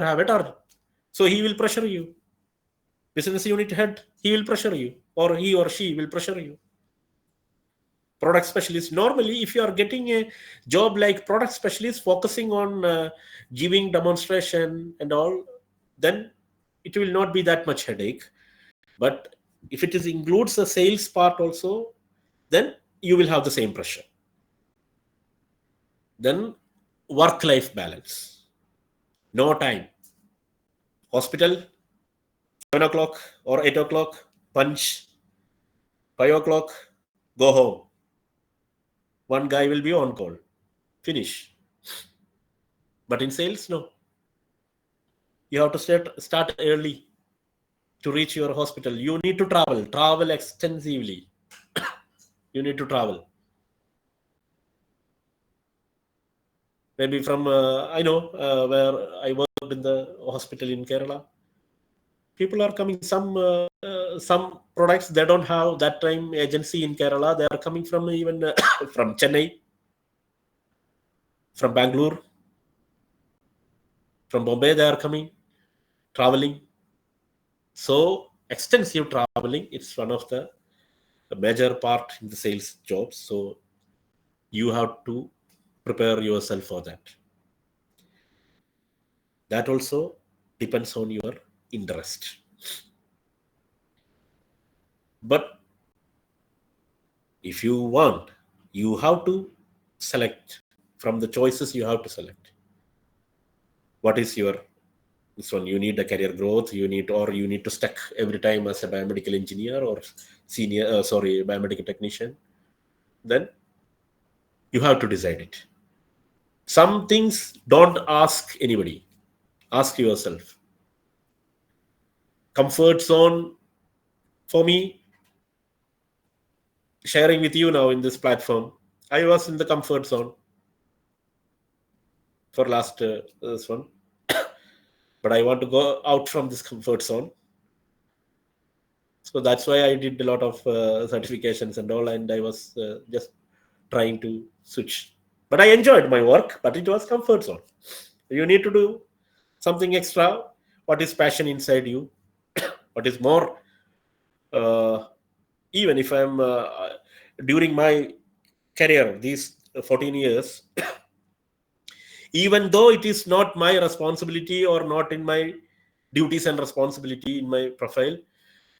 have a target. So he will pressure you. Business unit head, he will pressure you, or he or she will pressure you. Product specialist, normally if you are getting a job like product specialist focusing on giving demonstration and all, then it will not be that much headache. But if it includes the sales part also, then you will have the same pressure. Then work-life balance. No time. Hospital, 7 o'clock or 8 o'clock, punch. 5 o'clock, go home. One guy will be on call. Finish. But in sales, no. You have to start early to reach your hospital. You need to travel extensively. You need to travel. Maybe from, I know where I worked in the hospital in Kerala. People are coming, some products, they don't have that time agency in Kerala. They are coming from even from Chennai, from Bangalore, from Bombay, they are coming, traveling. So extensive traveling, it's one of the major part in the sales jobs. So you have to prepare yourself for that. That also depends on your interest. But if you want, you have to select from the choices. You have to select what is your this one. You need a career growth. You need to stuck every time as a biomedical engineer or biomedical technician. Then you have to decide it. Some things don't ask anybody. Ask yourself. Comfort zone for me, sharing with you now in this platform, I was in the comfort zone for last this one. But I want to go out from this comfort zone. So that's why I did a lot of certifications and all, and I was just trying to switch. But I enjoyed my work, but it was comfort zone. You need to do something extra. What is passion inside you? What is more? Even if I'm during my career, these 14 years, even though it is not my responsibility or not in my duties and responsibility in my profile,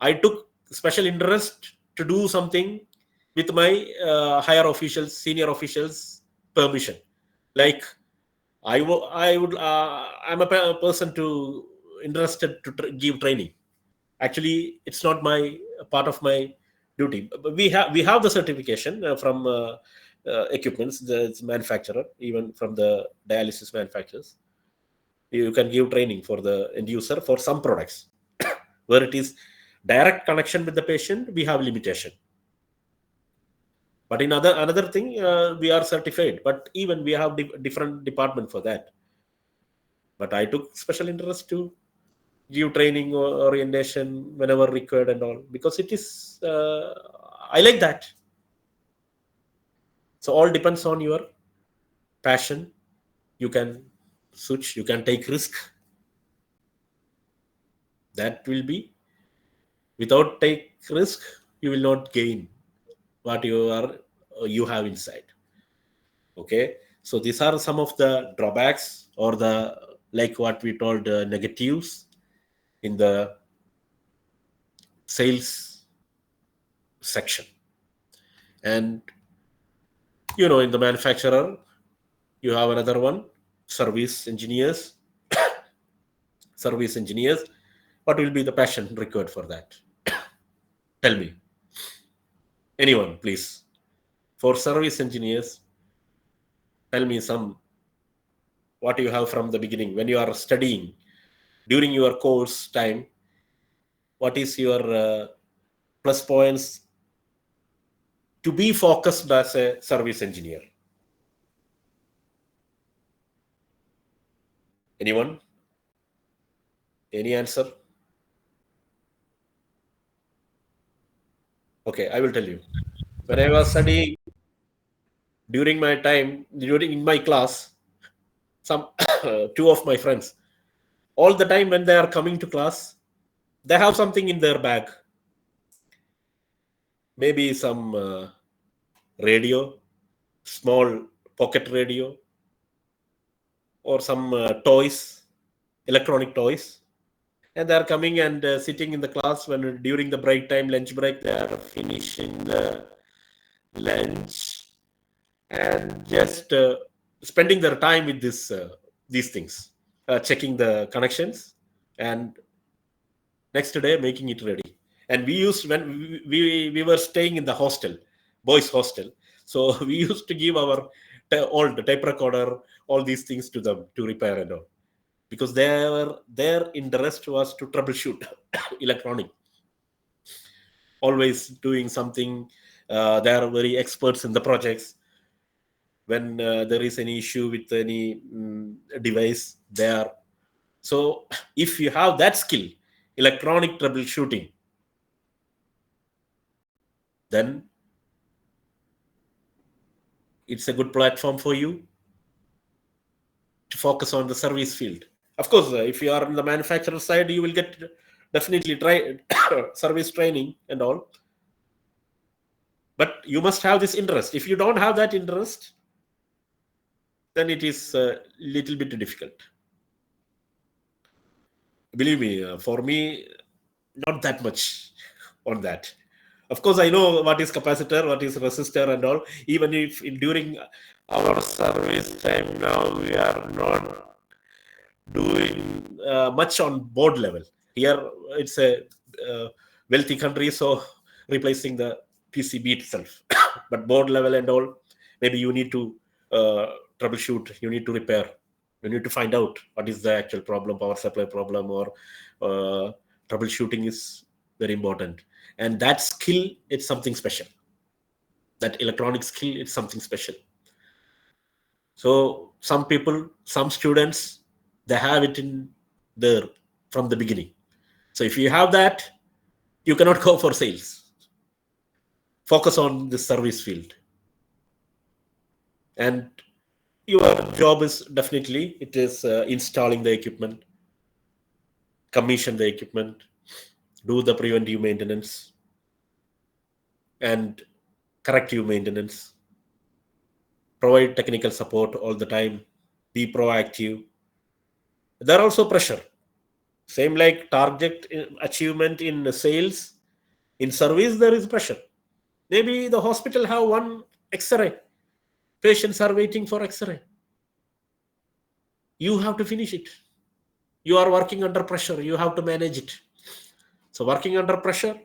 I took special interest to do something with my higher officials, senior officials permission. Like I'm a person to interested to give training. Actually, it's not my part of my duty. But we have the certification from equipments, the manufacturer, even from the dialysis manufacturers. You can give training for the end user for some products. Where it is direct connection with the patient, we have limitation. But in another thing, we are certified. But even we have different department for that. But I took special interest to give training or orientation whenever required and all, because it is I like that. So all depends on your passion. You can switch, you can take risk. That will be, without take risk, you will not gain what you have inside. Okay, so these are some of the drawbacks, or the, like what we told, negatives in the sales section. And in the manufacturer, you have another one, service engineers. Service engineers, what will be the passion required for that? Tell me. Anyone, please. For service engineers, tell me what you have from the beginning when you are studying, during your course time. What is your plus points to be focused as a service engineer? Anyone? Any answer? Okay, I will tell you. When I was studying, during my class, some two of my friends, all the time when they are coming to class, they have something in their bag. Maybe some radio, small pocket radio, or some toys, electronic toys. and they are coming and sitting in the class when during the break time, lunch break, they are finishing the lunch and just spending their time with these things, checking the connections, and next day making it ready. And we used, when we were staying in the hostel, boys hostel, so we used to give our old tape recorder, all these things to them to repair and all, because their interest was to troubleshoot electronic, always doing something. They are very experts in the projects. When there is any issue with any device, they are. So if you have that skill, electronic troubleshooting, then it's a good platform for you to focus on the service field. Of course, if you are on the manufacturer side, you will get definitely service training and all. But you must have this interest. If you don't have that interest, then it is a little bit difficult. Believe me, for me, not that much on that. Of course, I know what is capacitor, what is resistor and all. Even if during our service time now, we are not doing much on board level. Here, it's a wealthy country, so replacing the PCB itself. But board level and all, maybe you need to troubleshoot, you need to repair, you need to find out what is the actual problem, power supply problem, or troubleshooting is very important. And that skill, it's something special. That electronic skill, it's something special. So some people, some students, they have it in there from the beginning. So if you have that, you cannot go for sales. Focus on the service field. And your job is definitely, it is installing the equipment, commission the equipment, do the preventive maintenance, and corrective maintenance, provide technical support all the time, be proactive. There are also pressure. Same like target achievement in sales, in service, there is pressure. Maybe the hospital have one X-ray. Patients are waiting for X-ray. You have to finish it. You are working under pressure. You have to manage it. So working under pressure,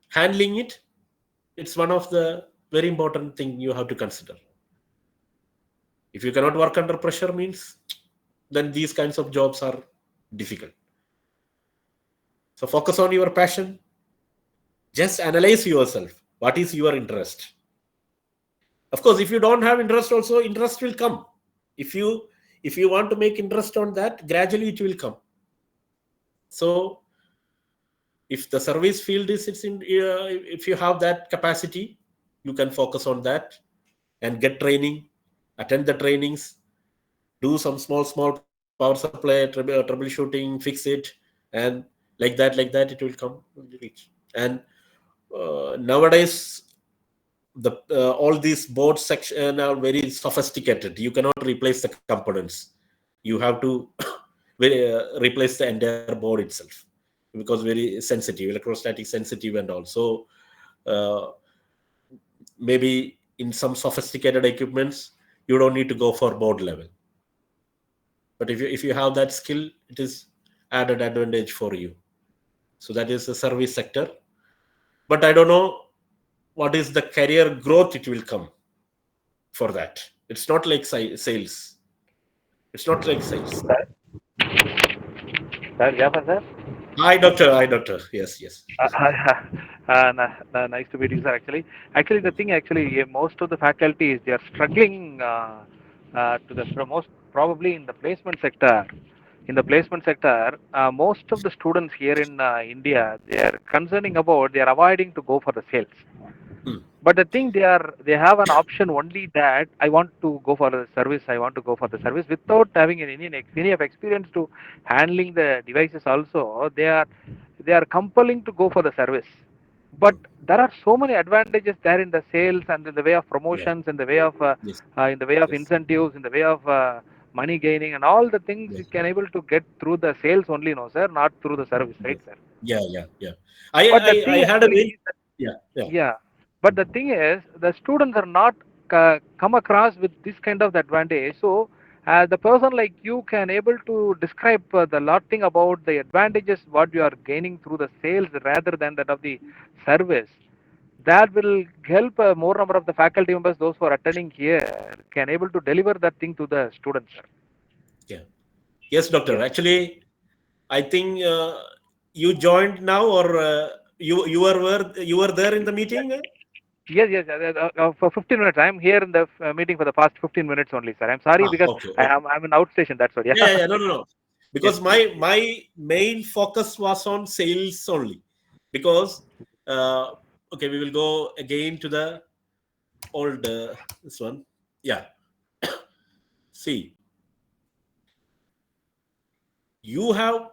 handling it, it's one of the very important thing you have to consider. If you cannot work under pressure, means then these kinds of jobs are difficult. So focus on your passion. Just analyze yourself. What is your interest? Of course, if you don't have interest also, interest will come. If you want to make interest on that, gradually it will come. So if the service field is, if you have that capacity, you can focus on that and get training, attend the trainings, do some small power supply troubleshooting, fix it, and like that it will come, reach. And nowadays, the all these board section are very sophisticated. You cannot replace the components. You have to replace the entire board itself, because very sensitive, electrostatic sensitive, and also maybe in some sophisticated equipments, you don't need to go for board level. But if you have that skill, it is added advantage for you. So that is the service sector. But I don't know what is the career growth it will come for that. It's not like sales. It's not like sales. Sir, Jafar, sir. Hi, doctor. Hi, doctor. Yes. Nice to meet you, sir. Actually, the thing, most of the faculties, they are struggling to the most probably in the placement sector. In the placement sector, most of the students here in India, they are concerning about, they are avoiding to go for the sales. But the thing, they have an option only that I want to go for the service. I want to go for the service without having any of experience to handling the devices. Also, they are compelling to go for the service. But there are so many advantages there in the sales and in the way of promotions, in the way of incentives, in the way of money gaining and all the things Yeah. you can able to get through the sales only, no sir, not through the service, right sir? Yeah. But the I thing had a actually very is that, yeah. yeah, but the thing is the students are not come across with this kind of advantage. So the person like you can able to describe the lot thing about the advantages what you are gaining through the sales rather than that of the service. That will help more number of the faculty members, those who are attending here, can able to deliver that thing to the students, sir. Yeah. Yes, doctor. Yes. Actually, I think you joined now, or you were there in the meeting. Yes. For 15 minutes. I am here in the meeting for the past 15 minutes only, sir. I'm sorry because Okay. I'm in outstation. That's all. Yeah. Yeah. No. Yes, Because yes, yes. my main focus was on sales only. Because uh, okay, we will go again to the old this one. Yeah. See, you have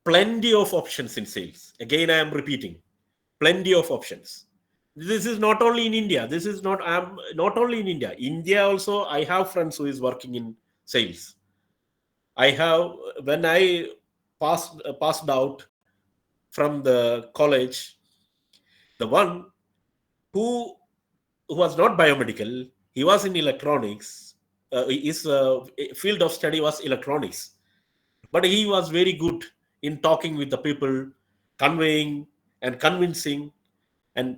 plenty of options in sales. Again, I am repeating, plenty of options. This is not only in India. This is not. I'm not only in India. India also. I have friends who is working in sales. I have when I passed out from the college, the one who was not biomedical, he was in electronics. His field of study was electronics, but he was very good in talking with the people, conveying and convincing. And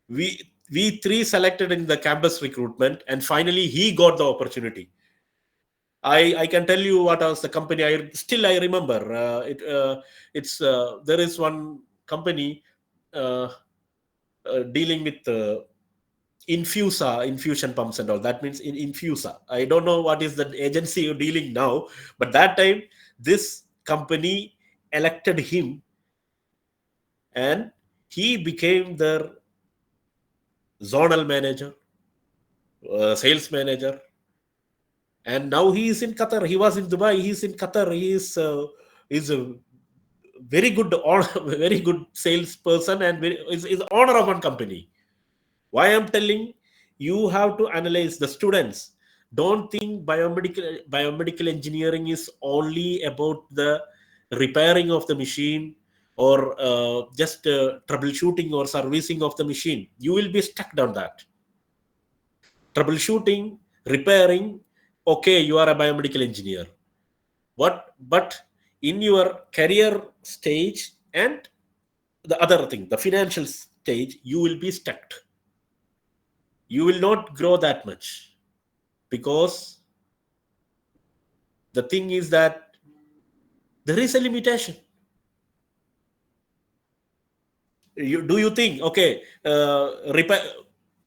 we three selected in the campus recruitment, and finally he got the opportunity. I can tell you what was the company. I remember it's there is one company uh, dealing with infusion pumps and all. That means in Infusa. I don't know what is the agency you're dealing now, but that time this company elected him, and he became their zonal manager, sales manager, and now he is in Qatar. He was in Dubai. He is in Qatar. Is a very good very good salesperson, and is owner of one company. Why I'm telling, you have to analyze the students. Don't think biomedical engineering is only about the repairing of the machine, or just troubleshooting or servicing of the machine. You will be stuck on that. Troubleshooting, repairing. Okay, you are a biomedical engineer. But in your career stage and the other thing, the financial stage, you will be stuck. You will not grow that much, because the thing is that there is a limitation. Do you think, okay, repair,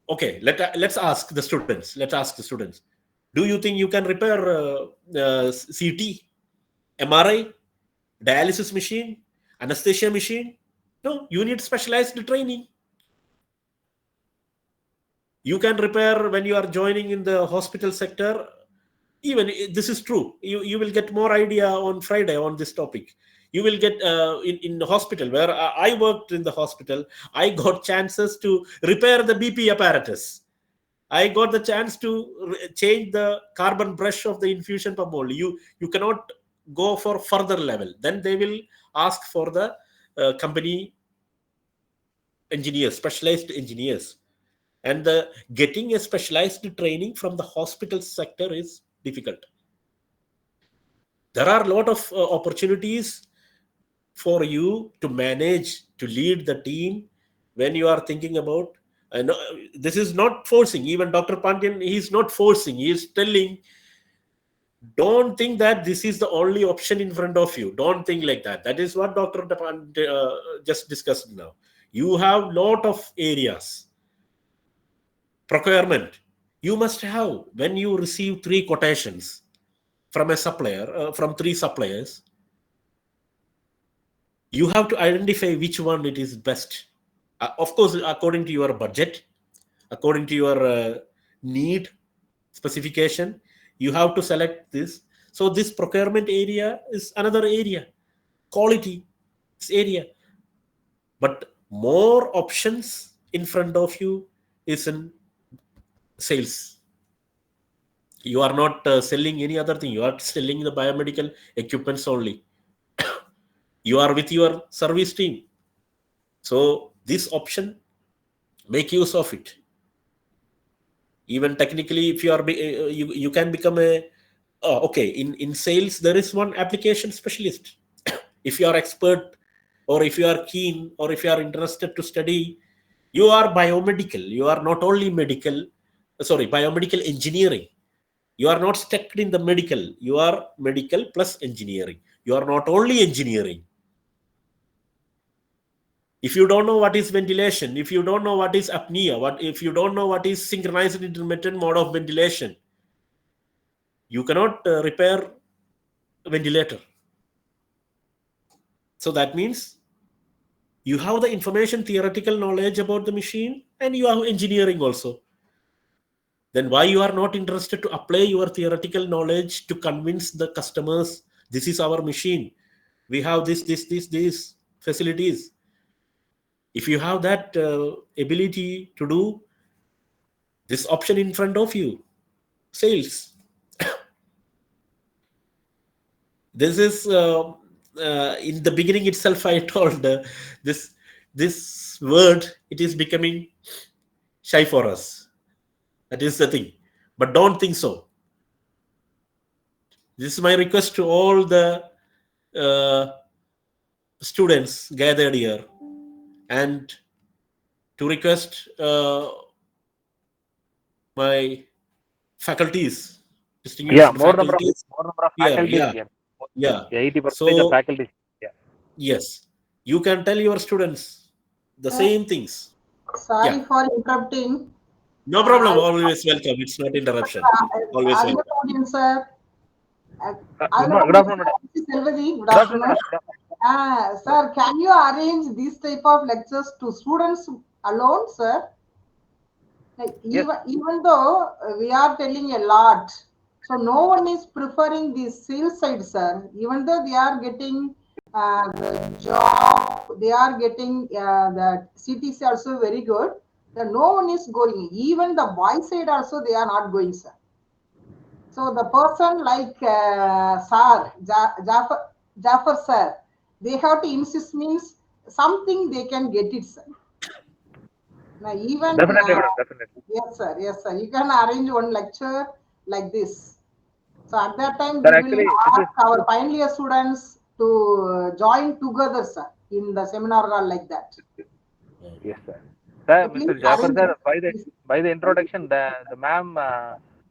okay, let's ask the students. Let's ask the students. Do you think you can repair CT, MRI, dialysis machine, anesthesia machine? No, you need specialized training. You can repair when you are joining in the hospital sector. Even this is true, you will get more idea on Friday on this topic. You will get in the hospital where I worked in the hospital. I got chances to repair the BP apparatus. I got the chance to change the carbon brush of the infusion pump only. You cannot go for further level. Then they will ask for the company engineers, specialized engineers. And the getting a specialized training from the hospital sector is difficult. There are a lot of opportunities for you to manage, to lead the team. When you are thinking about, I know this is not forcing. Even Dr. Pandian, he is not forcing. He is telling, don't think that this is the only option in front of you. Don't think like that. That is what Dr. Just discussed now. You have lot of areas. Procurement. You must have, when you receive 3 quotations from a supplier, from 3 suppliers, you have to identify which one it is best. Of course, according to your budget, according to your need specification, you have to select this. So this procurement area is another area. Quality area. But more options in front of you is in sales. You are not selling any other thing. You are selling the biomedical equipments only. You are with your service team. So this option, make use of it. Even technically, if you are you can become a okay, in sales there is one application specialist. If you are expert, or if you are keen, or if you are interested to study, you are biomedical. You are not only medical, biomedical engineering. You are not stuck in the medical. You are medical plus engineering. You are not only engineering. If you don't know what is ventilation, if you don't know what is apnea, if you don't know what is synchronized intermittent mode of ventilation, you cannot repair a ventilator. So that means you have the information, theoretical knowledge about the machine, and you have engineering also. Then why you are not interested to apply your theoretical knowledge to convince the customers, this is our machine, we have these facilities. If you have that ability to do this option in front of you, sales. This is in the beginning itself I told this word, it is becoming shy for us. That is the thing. But don't think so. This is my request to all the students gathered here, and to request my faculties, Yeah, distinguished more number faculties of here. faculties. Yeah, Yeah, yeah. 80% of So faculties. Yeah. yes, you can tell your students the Sir, same things. Yeah, sorry for interrupting. no problem. Always welcome. It's not interruption. Always Adina welcome. Pandian, sir. Good, Adina good afternoon, madam. Selvathi, good Good afternoon, afternoon. madam. Sir, can you arrange these type of lectures to students alone, sir? Like Yes. even though we are telling a lot, so no one is preferring the sales side, sir. Even though they are getting the job, they are getting the CTC also very good. Then no one is going. Even the boy side also they are not going, sir. So the person like Sir Jafar sir, they have to insist means something they can get it, sir. Now even Definitely, madam. Definitely. yes, sir. You can arrange one lecture like this. So at that time, Sir, we will actually, this ask our final year students to join together, sir, in the seminar hall like that. yes, sir. Sir, So please Mr. Jafar, arrange sir, this. by the introduction, the ma'am,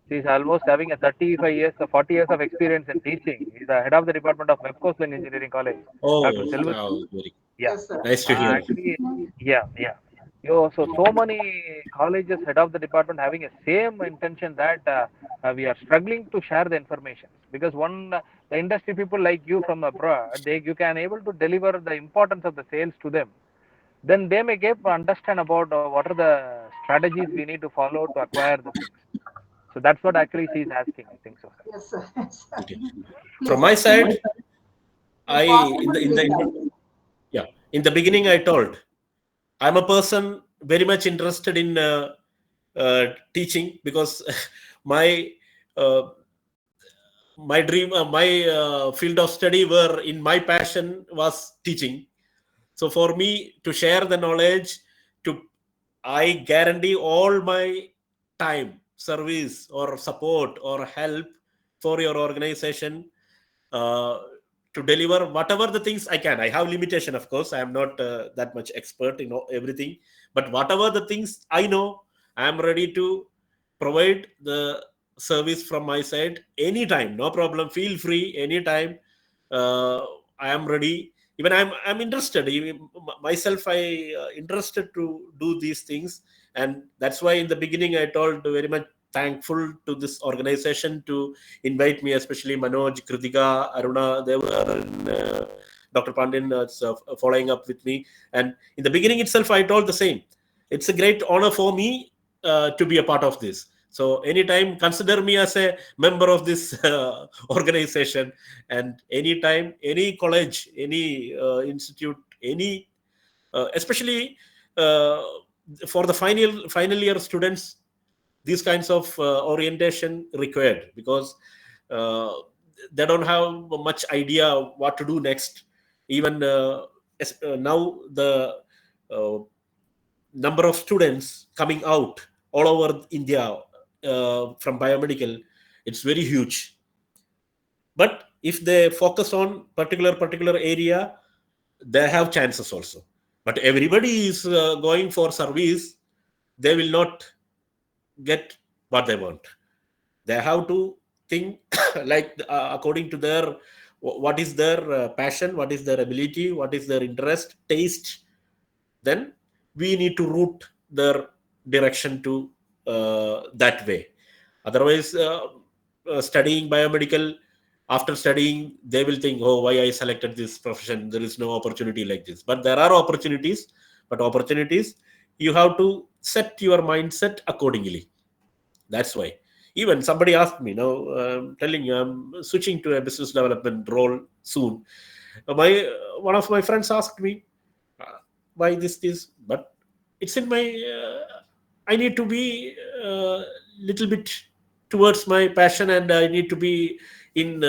she's almost having a 35 years, 40 years of experience in teaching. He's the head of the department of Web Coastline Engineering College, Dr. Oh, Selvathi. wow, very Yeah. Yes, sir. nice to hear. Actually, yeah. So many colleges, head of the department having a same intention that we are struggling to share the information, because the industry people like you from abroad, you can able to deliver the importance of the sales to them. Then they may get understand about what are the strategies we need to follow to acquire the things. So that's what actually she is asking. I think so, sir. Yes, sir. Yes, sir. Okay. From Please, my side, if possible, please, sir. yeah, in the beginning I told I'm a person very much interested in teaching, because my uh, my dream, my field of study, were in my passion was teaching. So for me to share the knowledge, to I guarantee all my time, service, or support, or help for your organization, uh, to deliver whatever the things I can. I have limitation, of course. I am not that much expert in everything, but whatever the things I know, I am ready to provide the service from my side anytime. No problem. Feel free anytime. I am ready. Even I'm interested. Even myself, I interested to do these things, and that's why in the beginning I told very much thankful to this organization to invite me, especially Manoj, Kritika, Aruna. They were Dr. Pandyan following up with me. And in the beginning itself, I told the same. It's a great honor for me to be a part of this. So anytime, consider me as a member of this organization. And anytime, any college, any institute, any, especially uh, for the final year students, these kinds of orientation required, because uh, they don't have much idea what to do next. Even now the uh, number of students coming out all over India from biomedical, it's very huge. But if they focus on particular area, they have chances also. But everybody is going for service, they will not get what they want. They have to think like according to their what is their passion, what is their ability, what is their interest, taste. Then we need to route their direction to that way. Otherwise, studying biomedical, after studying, they will think, oh, why I selected this profession? There is no opportunity like this. But there are opportunities. But opportunities, you have to set your mindset accordingly. That's why. Even somebody asked me, now I'm telling you, I'm switching to a business development role soon. My One of my friends asked me, why this, but it's in my I need to be little bit towards my passion, and I need to be in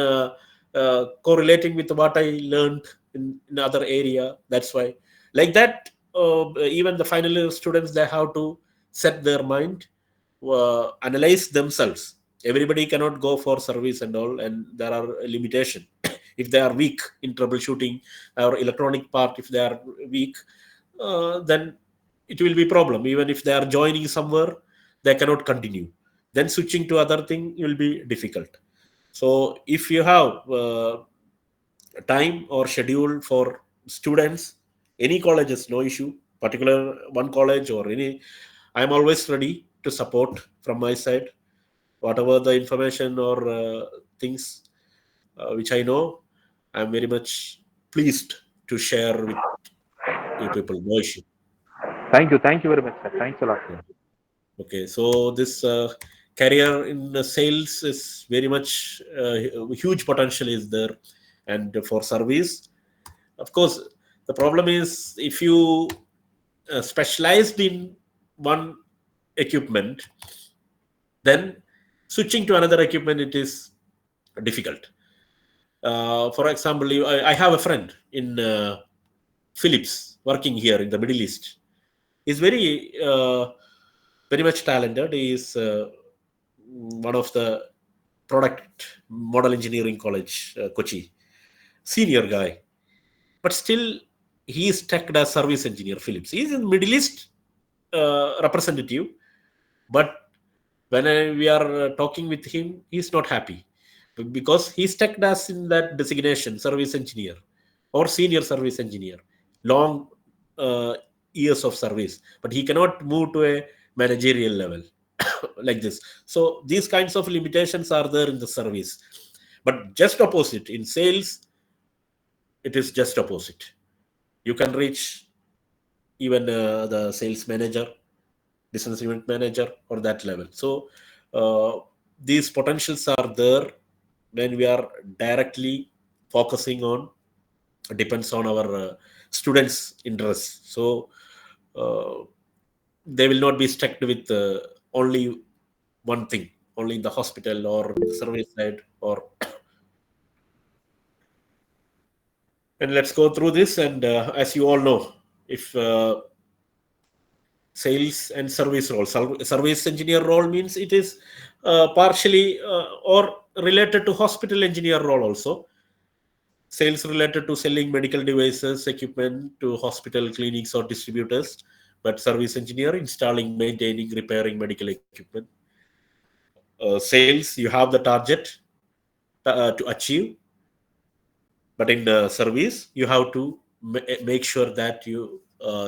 correlating with what I learned in other area. That's why, like that, even the final year students, they have to set their mind, analyze themselves. Everybody cannot go for service and all, and there are limitation. If they are weak in troubleshooting or electronic part, if they are weak, then it will be problem. Even if they are joining somewhere, they cannot continue. Then switching to other thing will be difficult. So if you have time or schedule for students, any colleges, no issue. Particular one college or any, I am always ready to support from my side. Whatever the information or things which I know, I am very much pleased to share with you people. No issue. Thank you very much, sir. Thanks a lot. Yeah. Okay, so this career in the sales is very much huge potential is there, and for service, of course, the problem is if you specialized in one equipment, then switching to another equipment, it is difficult. For example, I have a friend in Philips working here in the Middle East. He's very much talented. He is one of the product model engineering college, Kochi, senior guy. But still, he is tagged as service engineer Philips. He is in Middle East representative, but when we are talking with him, he's not happy because he's tagged as in that designation, service engineer or senior service engineer, long uh, years of service, but he cannot move to a managerial level like this. So these kinds of limitations are there in the service. But just opposite in sales, it is just opposite. You can reach even the sales manager, business unit manager, or that level. So these potentials are there when we are directly focusing on, depends on our students' interests. So uh, they will not be stuck with only one thing, only in the hospital or the service side. Or and let's go through this. And as you all know, if sales and service role, service engineer role means it is partially or related to hospital engineer role also. Sales related to selling medical devices, equipment to hospital, clinics, or distributors. But service engineer installing, maintaining, repairing medical equipment. Sales, you have the target to achieve, but in the service, you have to make sure that you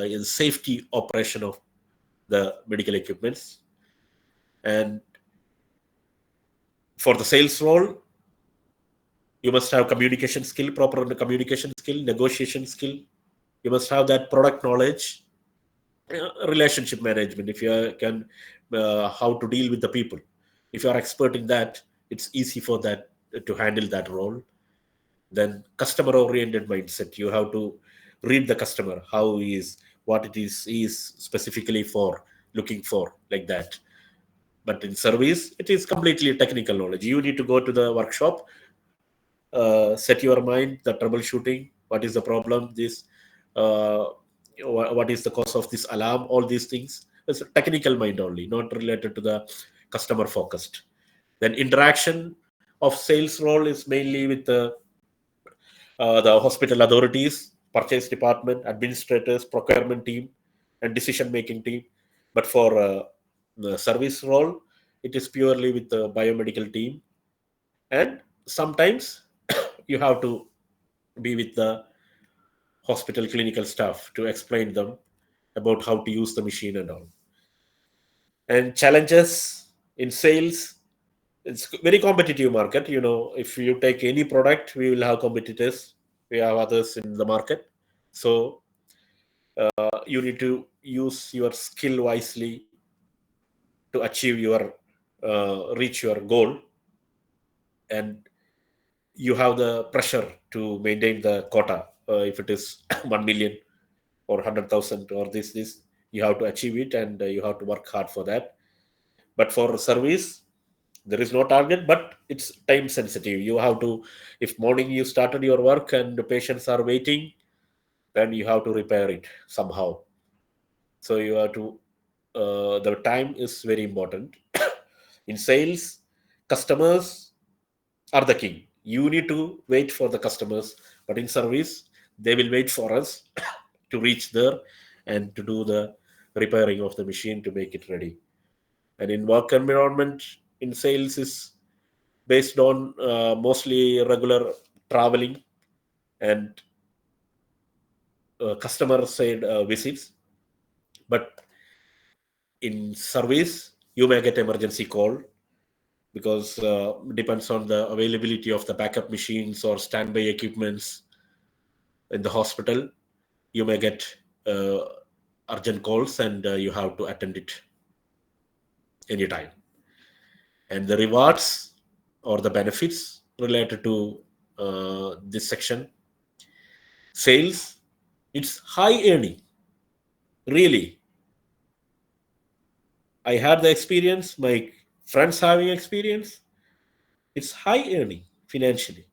in safety operation of the medical equipments. And for the sales role, you must have communication skill, proper communication skill, negotiation skill. You must have that product knowledge, relationship management. If you can, how to deal with the people. If you are expert in that, it's easy for that to handle that role. Then customer oriented mindset. You have to read the customer, how he is, what it is he is specifically for, looking for, like that. But in service, it is completely technical knowledge. You need to go to the workshop, set your mind, the troubleshooting, what is the problem, this, what is the cause of this alarm, all these things. It's a technical mind only, not related to the customer focused. Then interaction of sales role is mainly with the hospital authorities, purchase department, administrators, procurement team, and decision making team. But for the service role, it is purely with the biomedical team. And sometimes you have to be with the hospital clinical staff to explain them about how to use the machine and all. And challenges in sales, it's very competitive market. If you take any product, we will have competitors, we have others in the market. So you need to use your skill wisely to achieve your reach your goal. And you have the pressure to maintain the quota. If it is 1 million or 100,000 or this, you have to achieve it, and you have to work hard for that. But for service, there is no target, but it's time sensitive. You have to, if morning you started your work and the patients are waiting, then you have to repair it somehow. So you have to, the time is very important. In sales, customers are the king. You need to wait for the customers, but in service, they will wait for us to reach there and to do the repairing of the machine to make it ready. And in work environment, in sales is based on mostly regular traveling and customer side visits. But in service, you may get emergency call, because depends on the availability of the backup machines or standby equipments in the hospital. You may get uh, urgent calls, and you have to attend it anytime. And the rewards or the benefits related to this section, sales, it's high earning. Really, I had the experience, my friends having experience. It's high earning financially.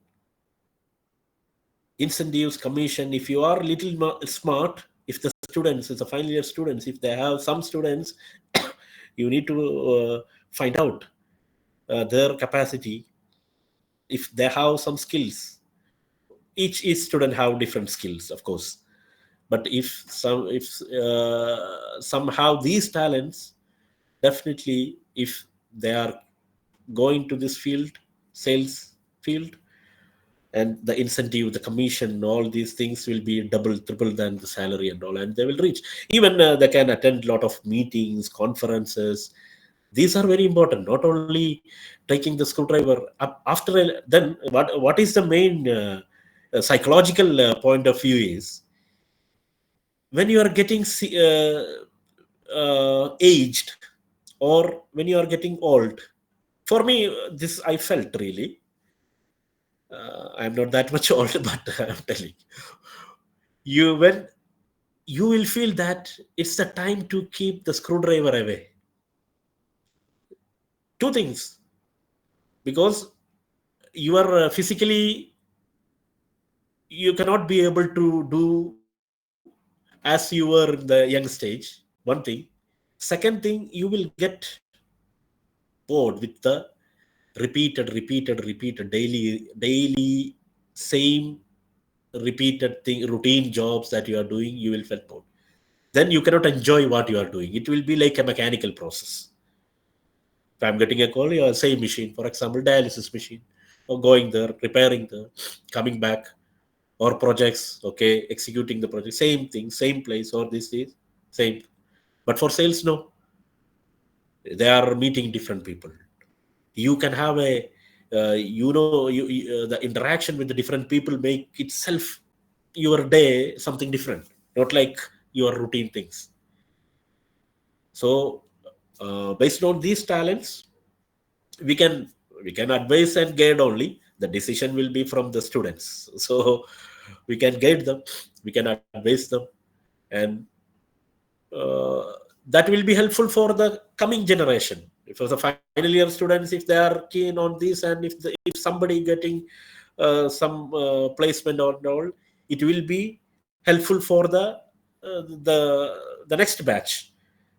Incentives, commission. If you are little smart, if the students, it's a final year students, if they have some students, you need to find out their capacity. If they have some skills, each student have different skills, of course. But if somehow these talents, definitely, if they are going to this field, sales field, and the incentive, the commission, all these things will be double, triple than the salary and all, and they will reach. Even they can attend a lot of meetings, conferences. These are very important. Not only taking the screwdriver up after then. What is the main psychological point of view is, when you are getting aged, or when you are getting old. For me, this I felt really. I'm not that much old, but I'm telling you, when you will feel that it's the time to keep the screwdriver away. Two things, because you are physically, you cannot be able to do as you were in the young stage. One thing. Second thing, you will get bored with the repeated daily same repeated thing, routine jobs that you are doing. You will feel bored. Then you cannot enjoy what you are doing. It will be like a mechanical process. If I'm getting a call, yeah, same machine, for example, dialysis machine, or going there, repairing there, coming back, or projects, okay, executing the project, same thing, same place, or this is same. But for sales, no, they are meeting different people. You can have a, the interaction with the different people make itself your day something different, not like your routine things. So based on these talents, we can advise and guide only. The decision will be from the students. So we can guide them, we can advise them, and that will be helpful for the coming generation. For the final year students, if they are keen on this, and if somebody getting some placement or all, it will be helpful for the next batch,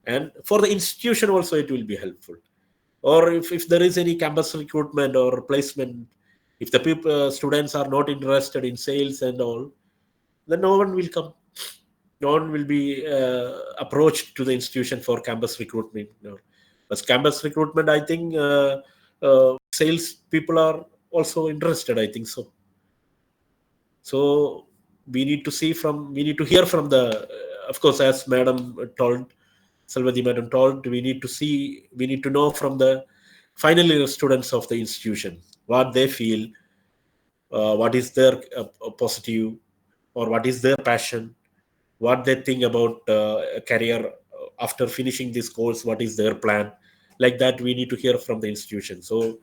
and for the institution also it will be helpful. Or if there is any campus recruitment or placement, if the people students are not interested in sales and all, then no one will come. No one will be approached to the institution for campus recruitment. No. As campus recruitment, I think sales people are also interested. I think so. So we need to hear from the, of course, as Madam told, Salvati Madam told, we need to know from the final year students of the institution what they feel, what is their positive, or what is their passion, what they think about a career after finishing this course, what is their plan. Like that, we need to hear from the institution. So,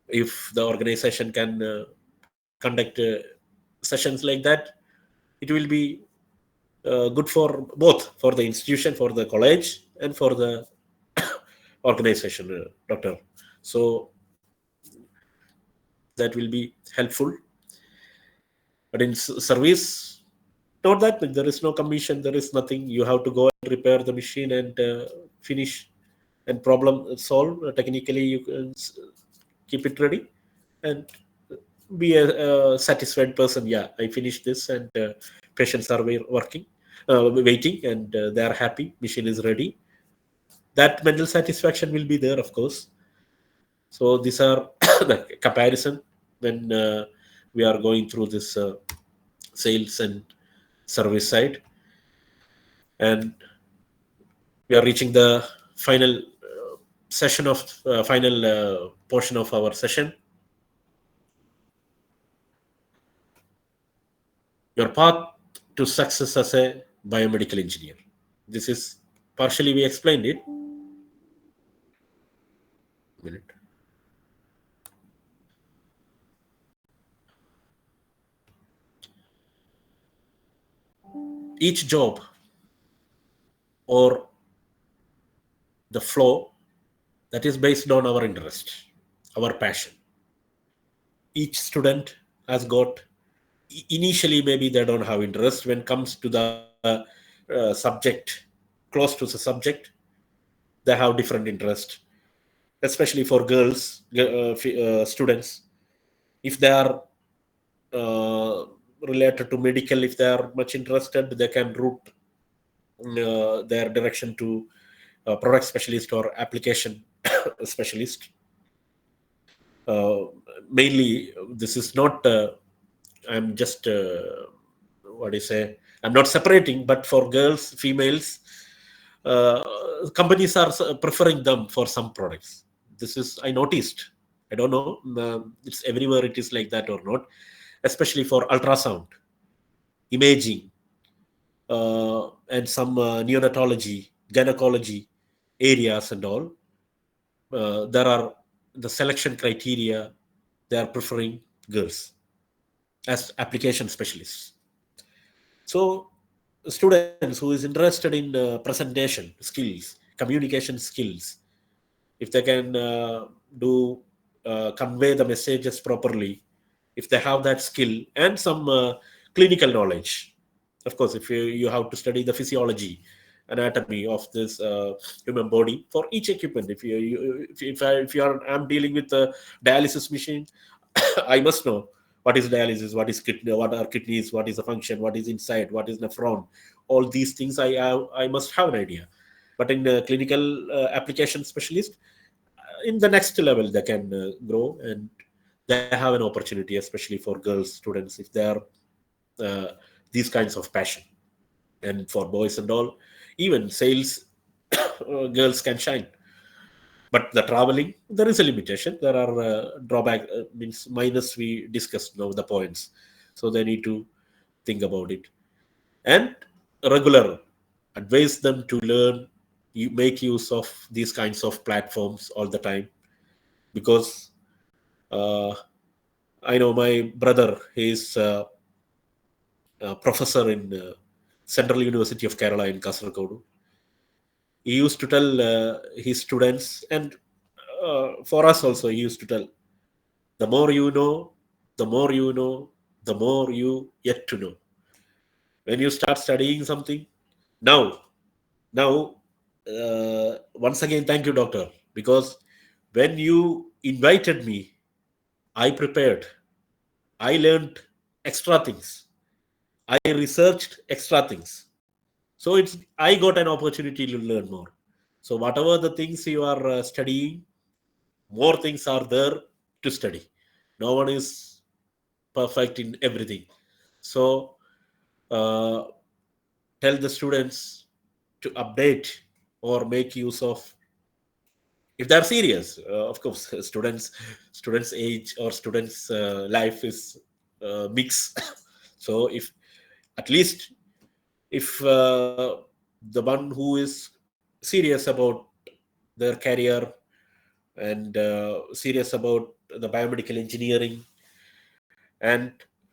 if the organization can conduct sessions like that, it will be good for both, for the institution, for the college, and for the organization, doctor. So that will be helpful. But in service, not that much. There is no commission. There is nothing. You have to go and repair the machine and finish and problem solve. Technically, you can keep it ready and be a satisfied person. Yeah, I finished this, and patients are working, waiting, and they are happy. Machine is ready. That mental satisfaction will be there, of course. So these are the comparison when we are going through this sales and service side, and we are reaching the final session of final portion of our session. Your path to success as a biomedical engineer. This is partially we explained it. Minute. Each job or the flow that is based on our interest, our passion. Each student has got, initially maybe they don't have interest when it comes to the subject, close to the subject, they have different interest, especially for girls, students. If they are related to medical, if they are much interested, they can route their direction to product specialist or application specialist. Uh, Mainly, this is not. I'm just what do you say? I'm not separating, but for girls, females, companies are preferring them for some products. This is I noticed. I don't know. It's everywhere. It is like that or not. Especially for ultrasound, imaging, and some neonatology, gynecology areas and all. There are the selection criteria. They are preferring girls as application specialists. So students who is interested in presentation skills, communication skills, if they can do convey the messages properly, if they have that skill and some clinical knowledge. Of course, if you have to study the physiology, anatomy of this human body for each equipment. If you are I'm dealing with a dialysis machine, I must know what is dialysis, what is kidney, what are kidneys, what is the function, what is inside, what is nephron. All these things I must have an idea. But in clinical application specialist, in the next level they can grow, and they have an opportunity, especially for girls students, if they are uh, these kinds of passion. And for boys and all, even sales, girls can shine. But the traveling, there is a limitation. There are drawback, means minus. We discussed now the points, so they need to think about it. And regular, advise them to learn, you make use of these kinds of platforms all the time, because uh, I know my brother, he is a professor in Central University of Kerala in Kasaragod. he used to tell his students, and for us also, he used to tell, the more you know, the more you know, the more you yet to know. When you start studying something, now, once again, thank you, doctor, because when you invited me, I prepared, I learned extra things, I researched extra things. So I got an opportunity to learn more. So whatever the things you are studying, more things are there to study. No one is perfect in everything. So uh, tell the students to update or make use of, if they're serious, of course, students age or students life is mix. So if at least, if the one who is serious about their career and serious about the biomedical engineering, and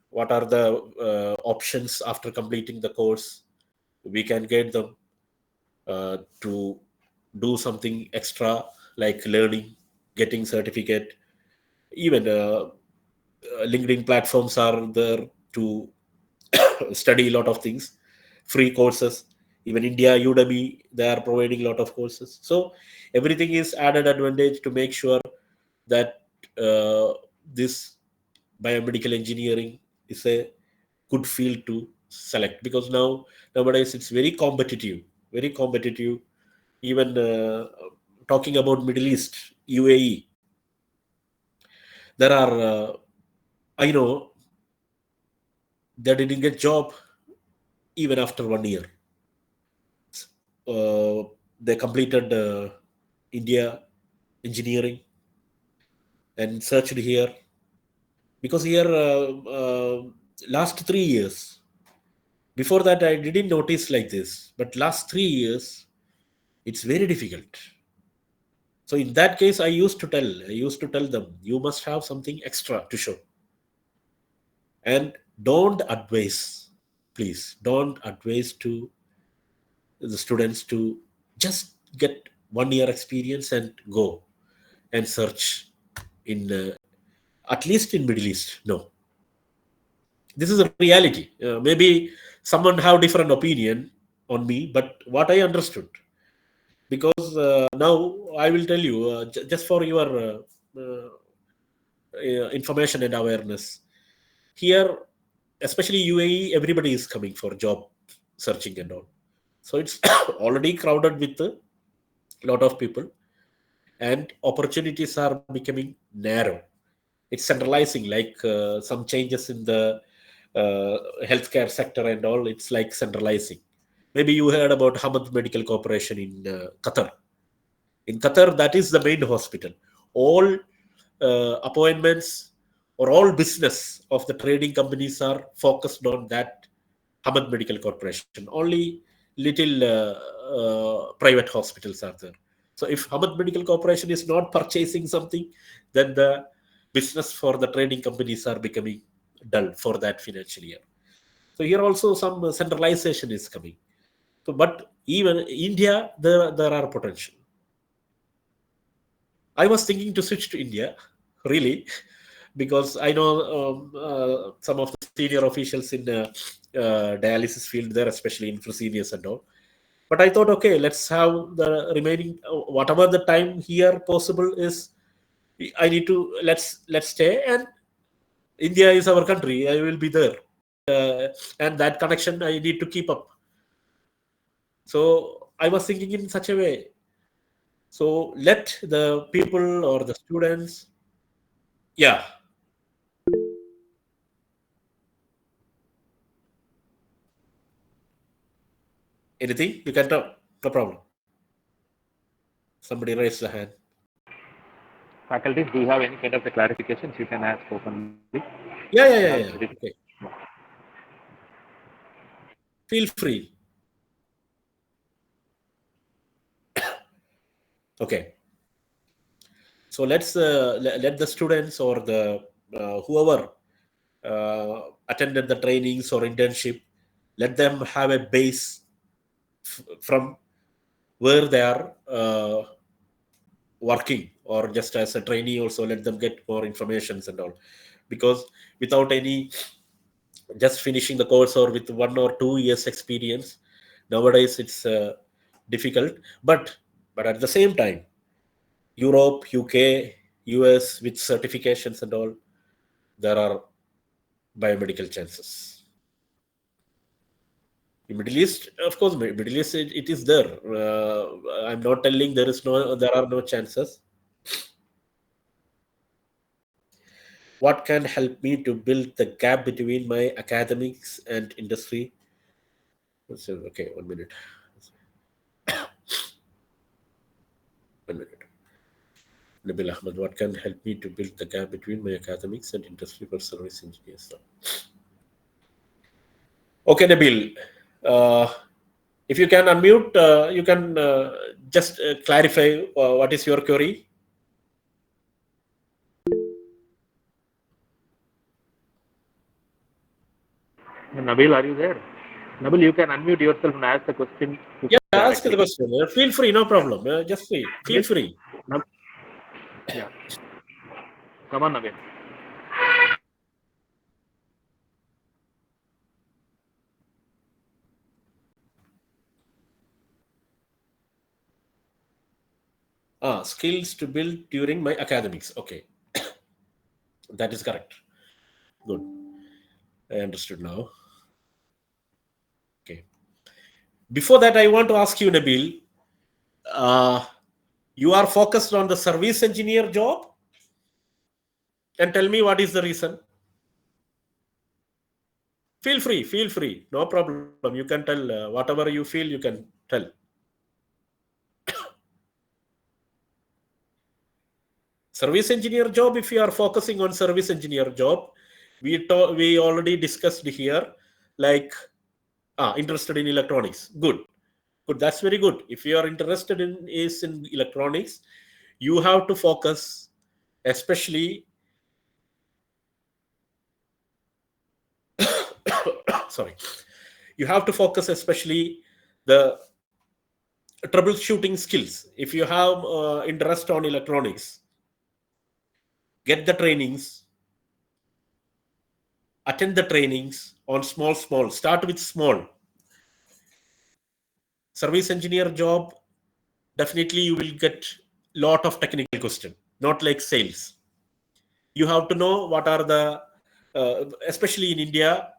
what are the options after completing the course, we can get them to do something extra, like learning, getting certificate. Even LinkedIn platforms are there to study a lot of things, free courses. Even India, Udemy, they are providing a lot of courses. So everything is added advantage to make sure that this biomedical engineering is a good field to select, because nowadays it's very competitive. Even talking about Middle East, UAE, there are I know they didn't get job even after 1 year. uh, they completed India engineering and searched here, because here last 3 years, before that I didn't notice like this, but last 3 years it's very difficult. So in that case, I used to tell them, you must have something extra to show. And don't advise, please don't advise to the students to just get 1 year experience and go and search in at least in Middle East. No, this is a reality. Maybe someone have different opinion on me, but what I understood, because now I will tell you, just for your information and awareness. Here, especially UAE, everybody is coming for job searching and all. So it's already crowded with a lot of people, and opportunities are becoming narrow. It's centralizing, like some changes in the healthcare sector and all. It's like centralizing. Maybe you heard about Hamad Medical Corporation in Qatar. In Qatar, that is the main hospital. All appointments or all business of the trading companies are focused on that Hamad Medical Corporation. Only little private hospitals are there. So if Hamad Medical Corporation is not purchasing something, then the business for the trading companies are becoming dull for that financial year. So here also some centralization is coming. So, but even India, there are potential. I was thinking to switch to India, really, because I know some of the senior officials in dialysis field there, especially in Fresenius and all. But I thought, okay, let's have the remaining whatever the time here possible is. I need to let's stay, and India is our country. I will be there, and that connection I need to keep up. So I was thinking in such a way. So let the people or the students, yeah, anything you can talk, no problem. Somebody raised the hand. Faculties, do you have any kind of the clarifications? You can ask openly. Yeah, yeah, I'm yeah, ready yeah. to. Okay, feel free. Okay, so let's let the students or the whoever attended the trainings or internship, let them have a base from where they are working, or just as a trainee also let them get more informations and all, because without any just finishing the course or with 1 or 2 years experience, nowadays it's difficult. But at the same time, Europe, UK, US, with certifications and all, there are biomedical chances. In Middle East, of course, Middle East, it is there. I'm not telling there are no chances. What can help me to build the gap between my academics and industry? Okay, 1 minute. 1 minute. Nabil Ahmed, what can help me to build the gap between my academics and industry for service engineers? Okay, Nabil. If you can unmute, you can just clarify what is your query. Nabil, are you there? Nabil, you can unmute yourself and ask the question. Yeah, ask the question. Feel free, no problem. Just free. Feel free. Yeah. Come on, Nabil. Skills to build during my academics. Okay. That is correct. Good. I understood now. Okay. Before that, I want to ask you, Nabil, you are focused on the service engineer job? And tell me what is the reason. Feel free. No problem. You can tell whatever you feel, you can tell. Service engineer job, if you are focusing on service engineer job, we already discussed here, like interested in electronics. Good. That's very good. If you are interested in electronics, you have to focus especially sorry, you have to focus especially the troubleshooting skills. If you have interest on electronics, get the trainings, attend the trainings on small. Start with small. Service engineer job, definitely you will get lot of technical question, not like sales. You have to know what are the, especially in India,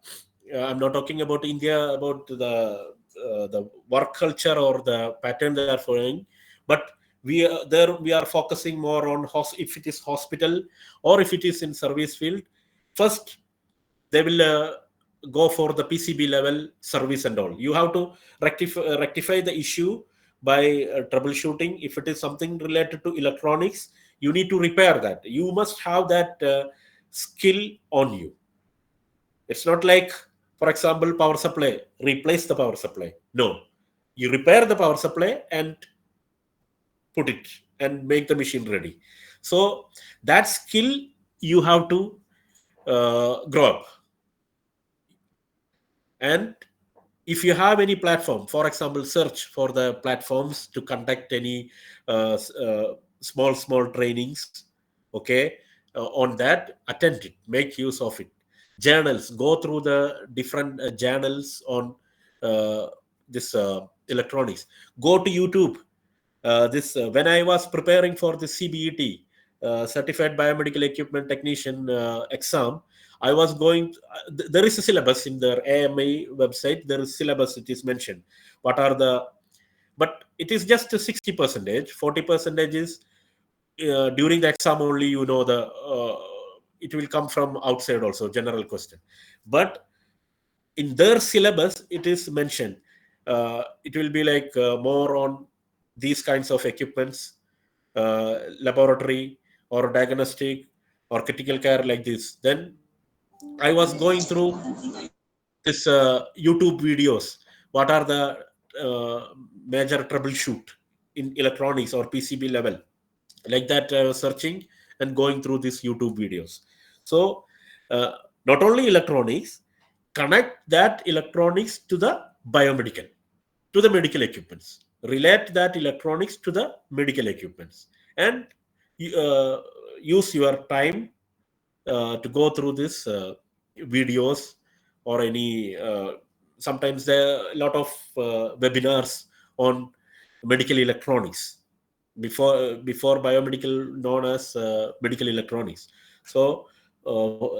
I'm not talking about India, about the work culture or the pattern they are following, but we are focusing more on if it is hospital or if it is in service field. First, they will go for the PCB level service and all. You have to rectify the issue by troubleshooting. If it is something related to electronics, you need to repair that. You must have that skill on you. It's not like, for example, power supply, replace the power supply. No, you repair the power supply and put it and make the machine ready. So that skill you have to grow up. And if you have any platform, for example, search for the platforms to conduct any small trainings, okay, on that, attend it, make use of it. Journals, go through the different journals on this electronics. Go to YouTube. When I was preparing for the CBET, Certified Biomedical Equipment Technician exam, I was going. There is a syllabus in the AMI website. There is syllabus. It is mentioned. What are the? But it is just 60%. 40% is during the exam only. You know the. It will come from outside also, general question. But in their syllabus, it is mentioned. It will be like more on these kinds of equipments, laboratory or diagnostic or critical care, like this. Then I was going through this YouTube videos. What are the major troubleshoot in electronics or PCB level? Like that, searching and going through these YouTube videos. So uh, not only electronics, connect that electronics to the biomedical, to the medical equipments. relate that electronics to the medical equipments, and use your time to go through this videos or any sometimes there are a lot of webinars on medical electronics before biomedical known as medical electronics. So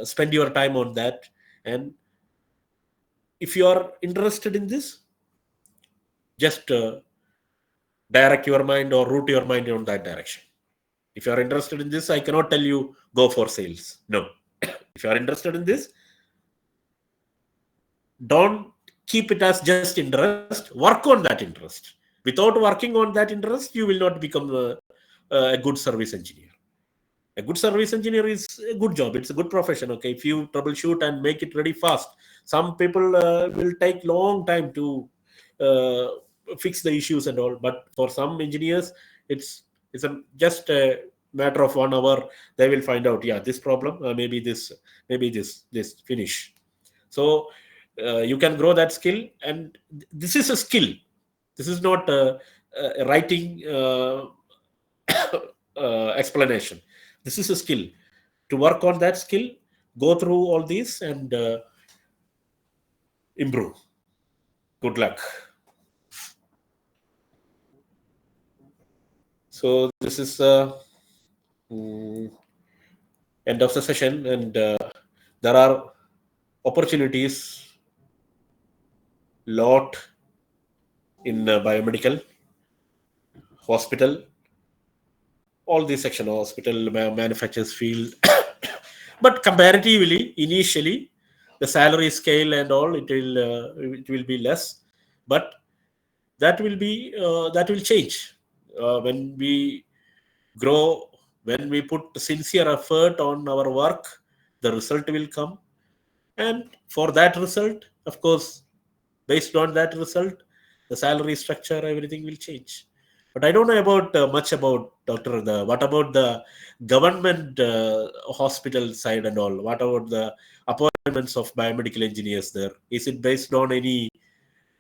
spend your time on that, and if you are interested in this, just direct your mind or route your mind on that direction. If you are interested in this, I cannot tell you go for sales. No. If you are interested in this, don't keep it as just interest. Work on that interest. Without working on that interest, you will not become a good service engineer. A good service engineer is a good job. It's a good profession. Okay, if you troubleshoot and make it ready fast, some people will take long time to fix the issues and all. But for some engineers, it's just a matter of 1 hour. They will find out, yeah, this problem, maybe this finish. So you can grow that skill, and this is a skill. This is not a writing explanation. This is a skill. To work on that skill, go through all these and improve. Good luck. So this is end of the session, and there are opportunities lot in biomedical, hospital, all these section, hospital, manufacturers field. But comparatively, initially, the salary scale and all, it will be less, but that will change when we grow, when we put sincere effort on our work. The result will come, and for that result, of course, based on that result, the salary structure, everything will change. But I don't know about much about Dr. What about the government hospital side and all? What about the appointments of biomedical engineers there? Is it based on any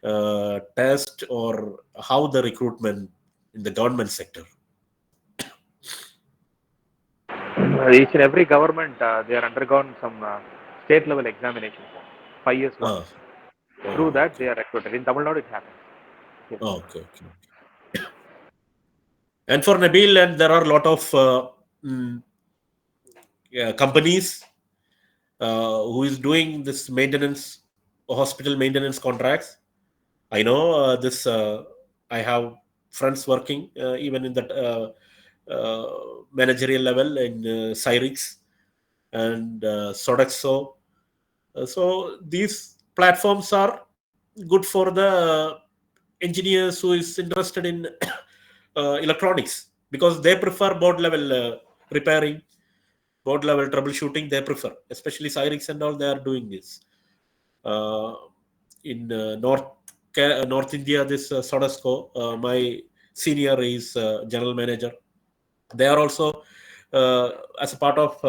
test, or how the recruitment in the government sector? Each and every government, they are undergone some state level examination, 5 years once. Through that, Okay. they are recruited. In Tamil Nadu, it happens. Yes. Okay. And for Nabil, and there are a lot of companies who is doing this maintenance, hospital maintenance contracts. I know this. I have friends working even in that managerial level in Cyrix and Sodexo. So these platforms are good for the engineers who is interested in electronics, because they prefer board level repairing, board level troubleshooting. They prefer, especially Cyrix and all. They are doing this in North India. This Sodexo, my senior is general manager. They are also as a part of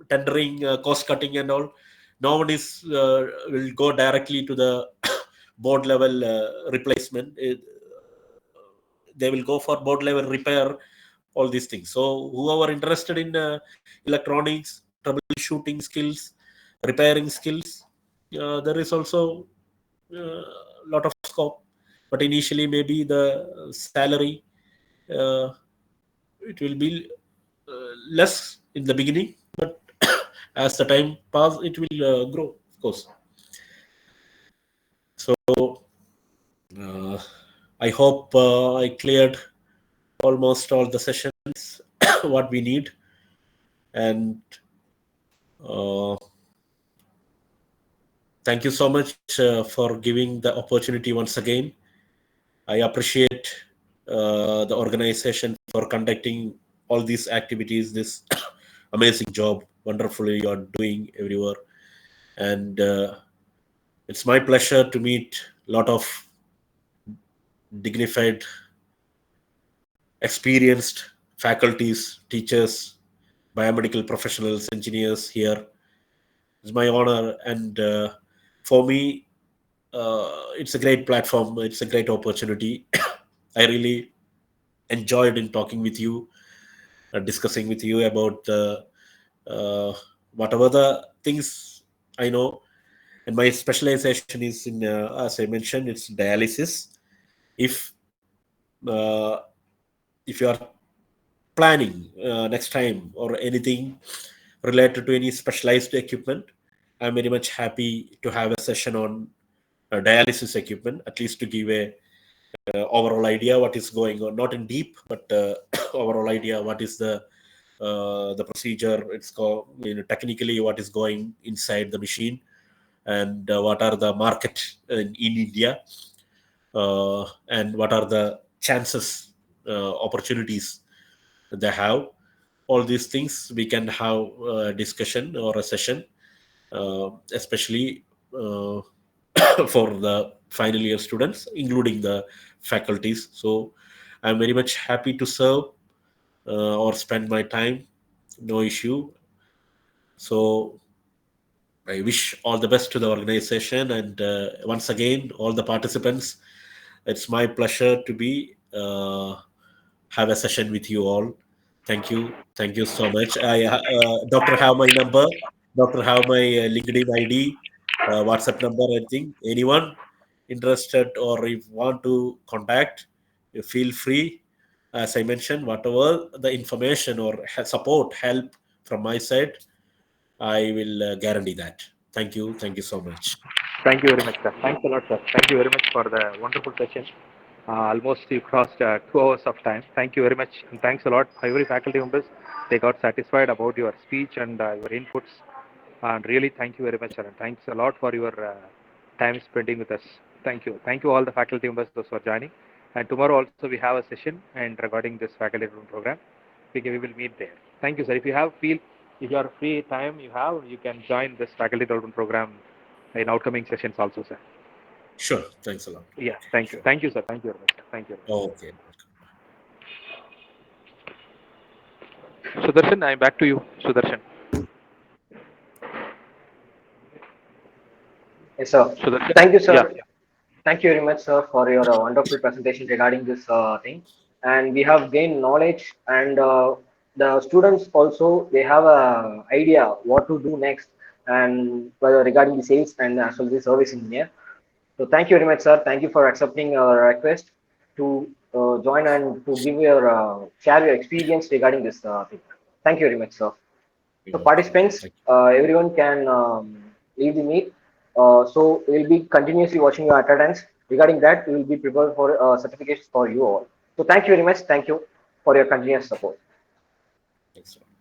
tendering, cost cutting and all. No one is will go directly to the board level replacement. They will go for board level repair, all these things. So whoever interested in electronics, troubleshooting skills, repairing skills, there is also a lot of scope. But initially, maybe the salary it will be less in the beginning, but as the time passes, it will grow, of course. So I hope I cleared almost all the sessions what we need, and thank you so much for giving the opportunity once again. I appreciate the organization for conducting all these activities, this amazing job, wonderfully you are doing everywhere. And it's my pleasure to meet a lot of dignified, experienced faculties, teachers, biomedical professionals, engineers here. It's my honor, and for me, it's a great platform. It's a great opportunity. I really enjoyed in talking with you, discussing with you about whatever the things I know. And my specialization is in, as I mentioned, it's dialysis. If uh, if you are planning next time or anything related to any specialized equipment, I'm very much happy to have a session on dialysis equipment, at least to give a overall idea what is going on, not in deep, but overall idea what is the procedure. It's called, technically what is going inside the machine, and what are the market in India, and what are the chances, opportunities they have. All these things we can have a discussion or a session, especially for the final year students, including the faculties. So I'm very much happy to serve or spend my time, no issue. So I wish all the best to the organization, and once again, all the participants. It's my pleasure to be have a session with you all. Thank you so much. Doctor have my number. Doctor have my LinkedIn ID, WhatsApp number. I think anyone interested or if want to contact, you feel free. As I mentioned, whatever the information or support, help from my side, I will guarantee that. Thank you so much. Thank you very much, sir. Thanks a lot, sir. Thank you very much for the wonderful session. Almost you crossed 2 hours of time. Thank you very much, and thanks a lot. Every faculty members, they got satisfied about your speech and your inputs. And really, thank you very much, sir. And thanks a lot for your time spending with us. Thank you. Thank you all the faculty members those who are joining. And tomorrow also we have a session and regarding this faculty development program, we will meet there. Thank you, sir. If you are free time you have, you can join this faculty development program in outcoming sessions also, sir. Sure. Thanks a lot. Yeah, thank you. Sure. Thank you, sir. Thank you very much, sir. Thank you very Okay. much. Sudarshan, I'm back to you, Sudarshan. Yes, sir. Sudarshan? Thank you, Yeah. sir. Thank you very much, sir, for your wonderful presentation regarding this thing. And we have gained knowledge, and the students also they have a idea what to do next, and whether regarding the sales and as well as the service engineer. So thank you very much, sir. Thank you for accepting our request to join and to give your share your experience regarding this thing. Thank you very much, sir. So You're welcome. participants, Thank everyone can leave the meet. So we'll be continuously watching your attendance. Regarding that, we will be prepared for certificates for you all. So thank you very much. Thank you for your continuous support. you. Thanks a lot.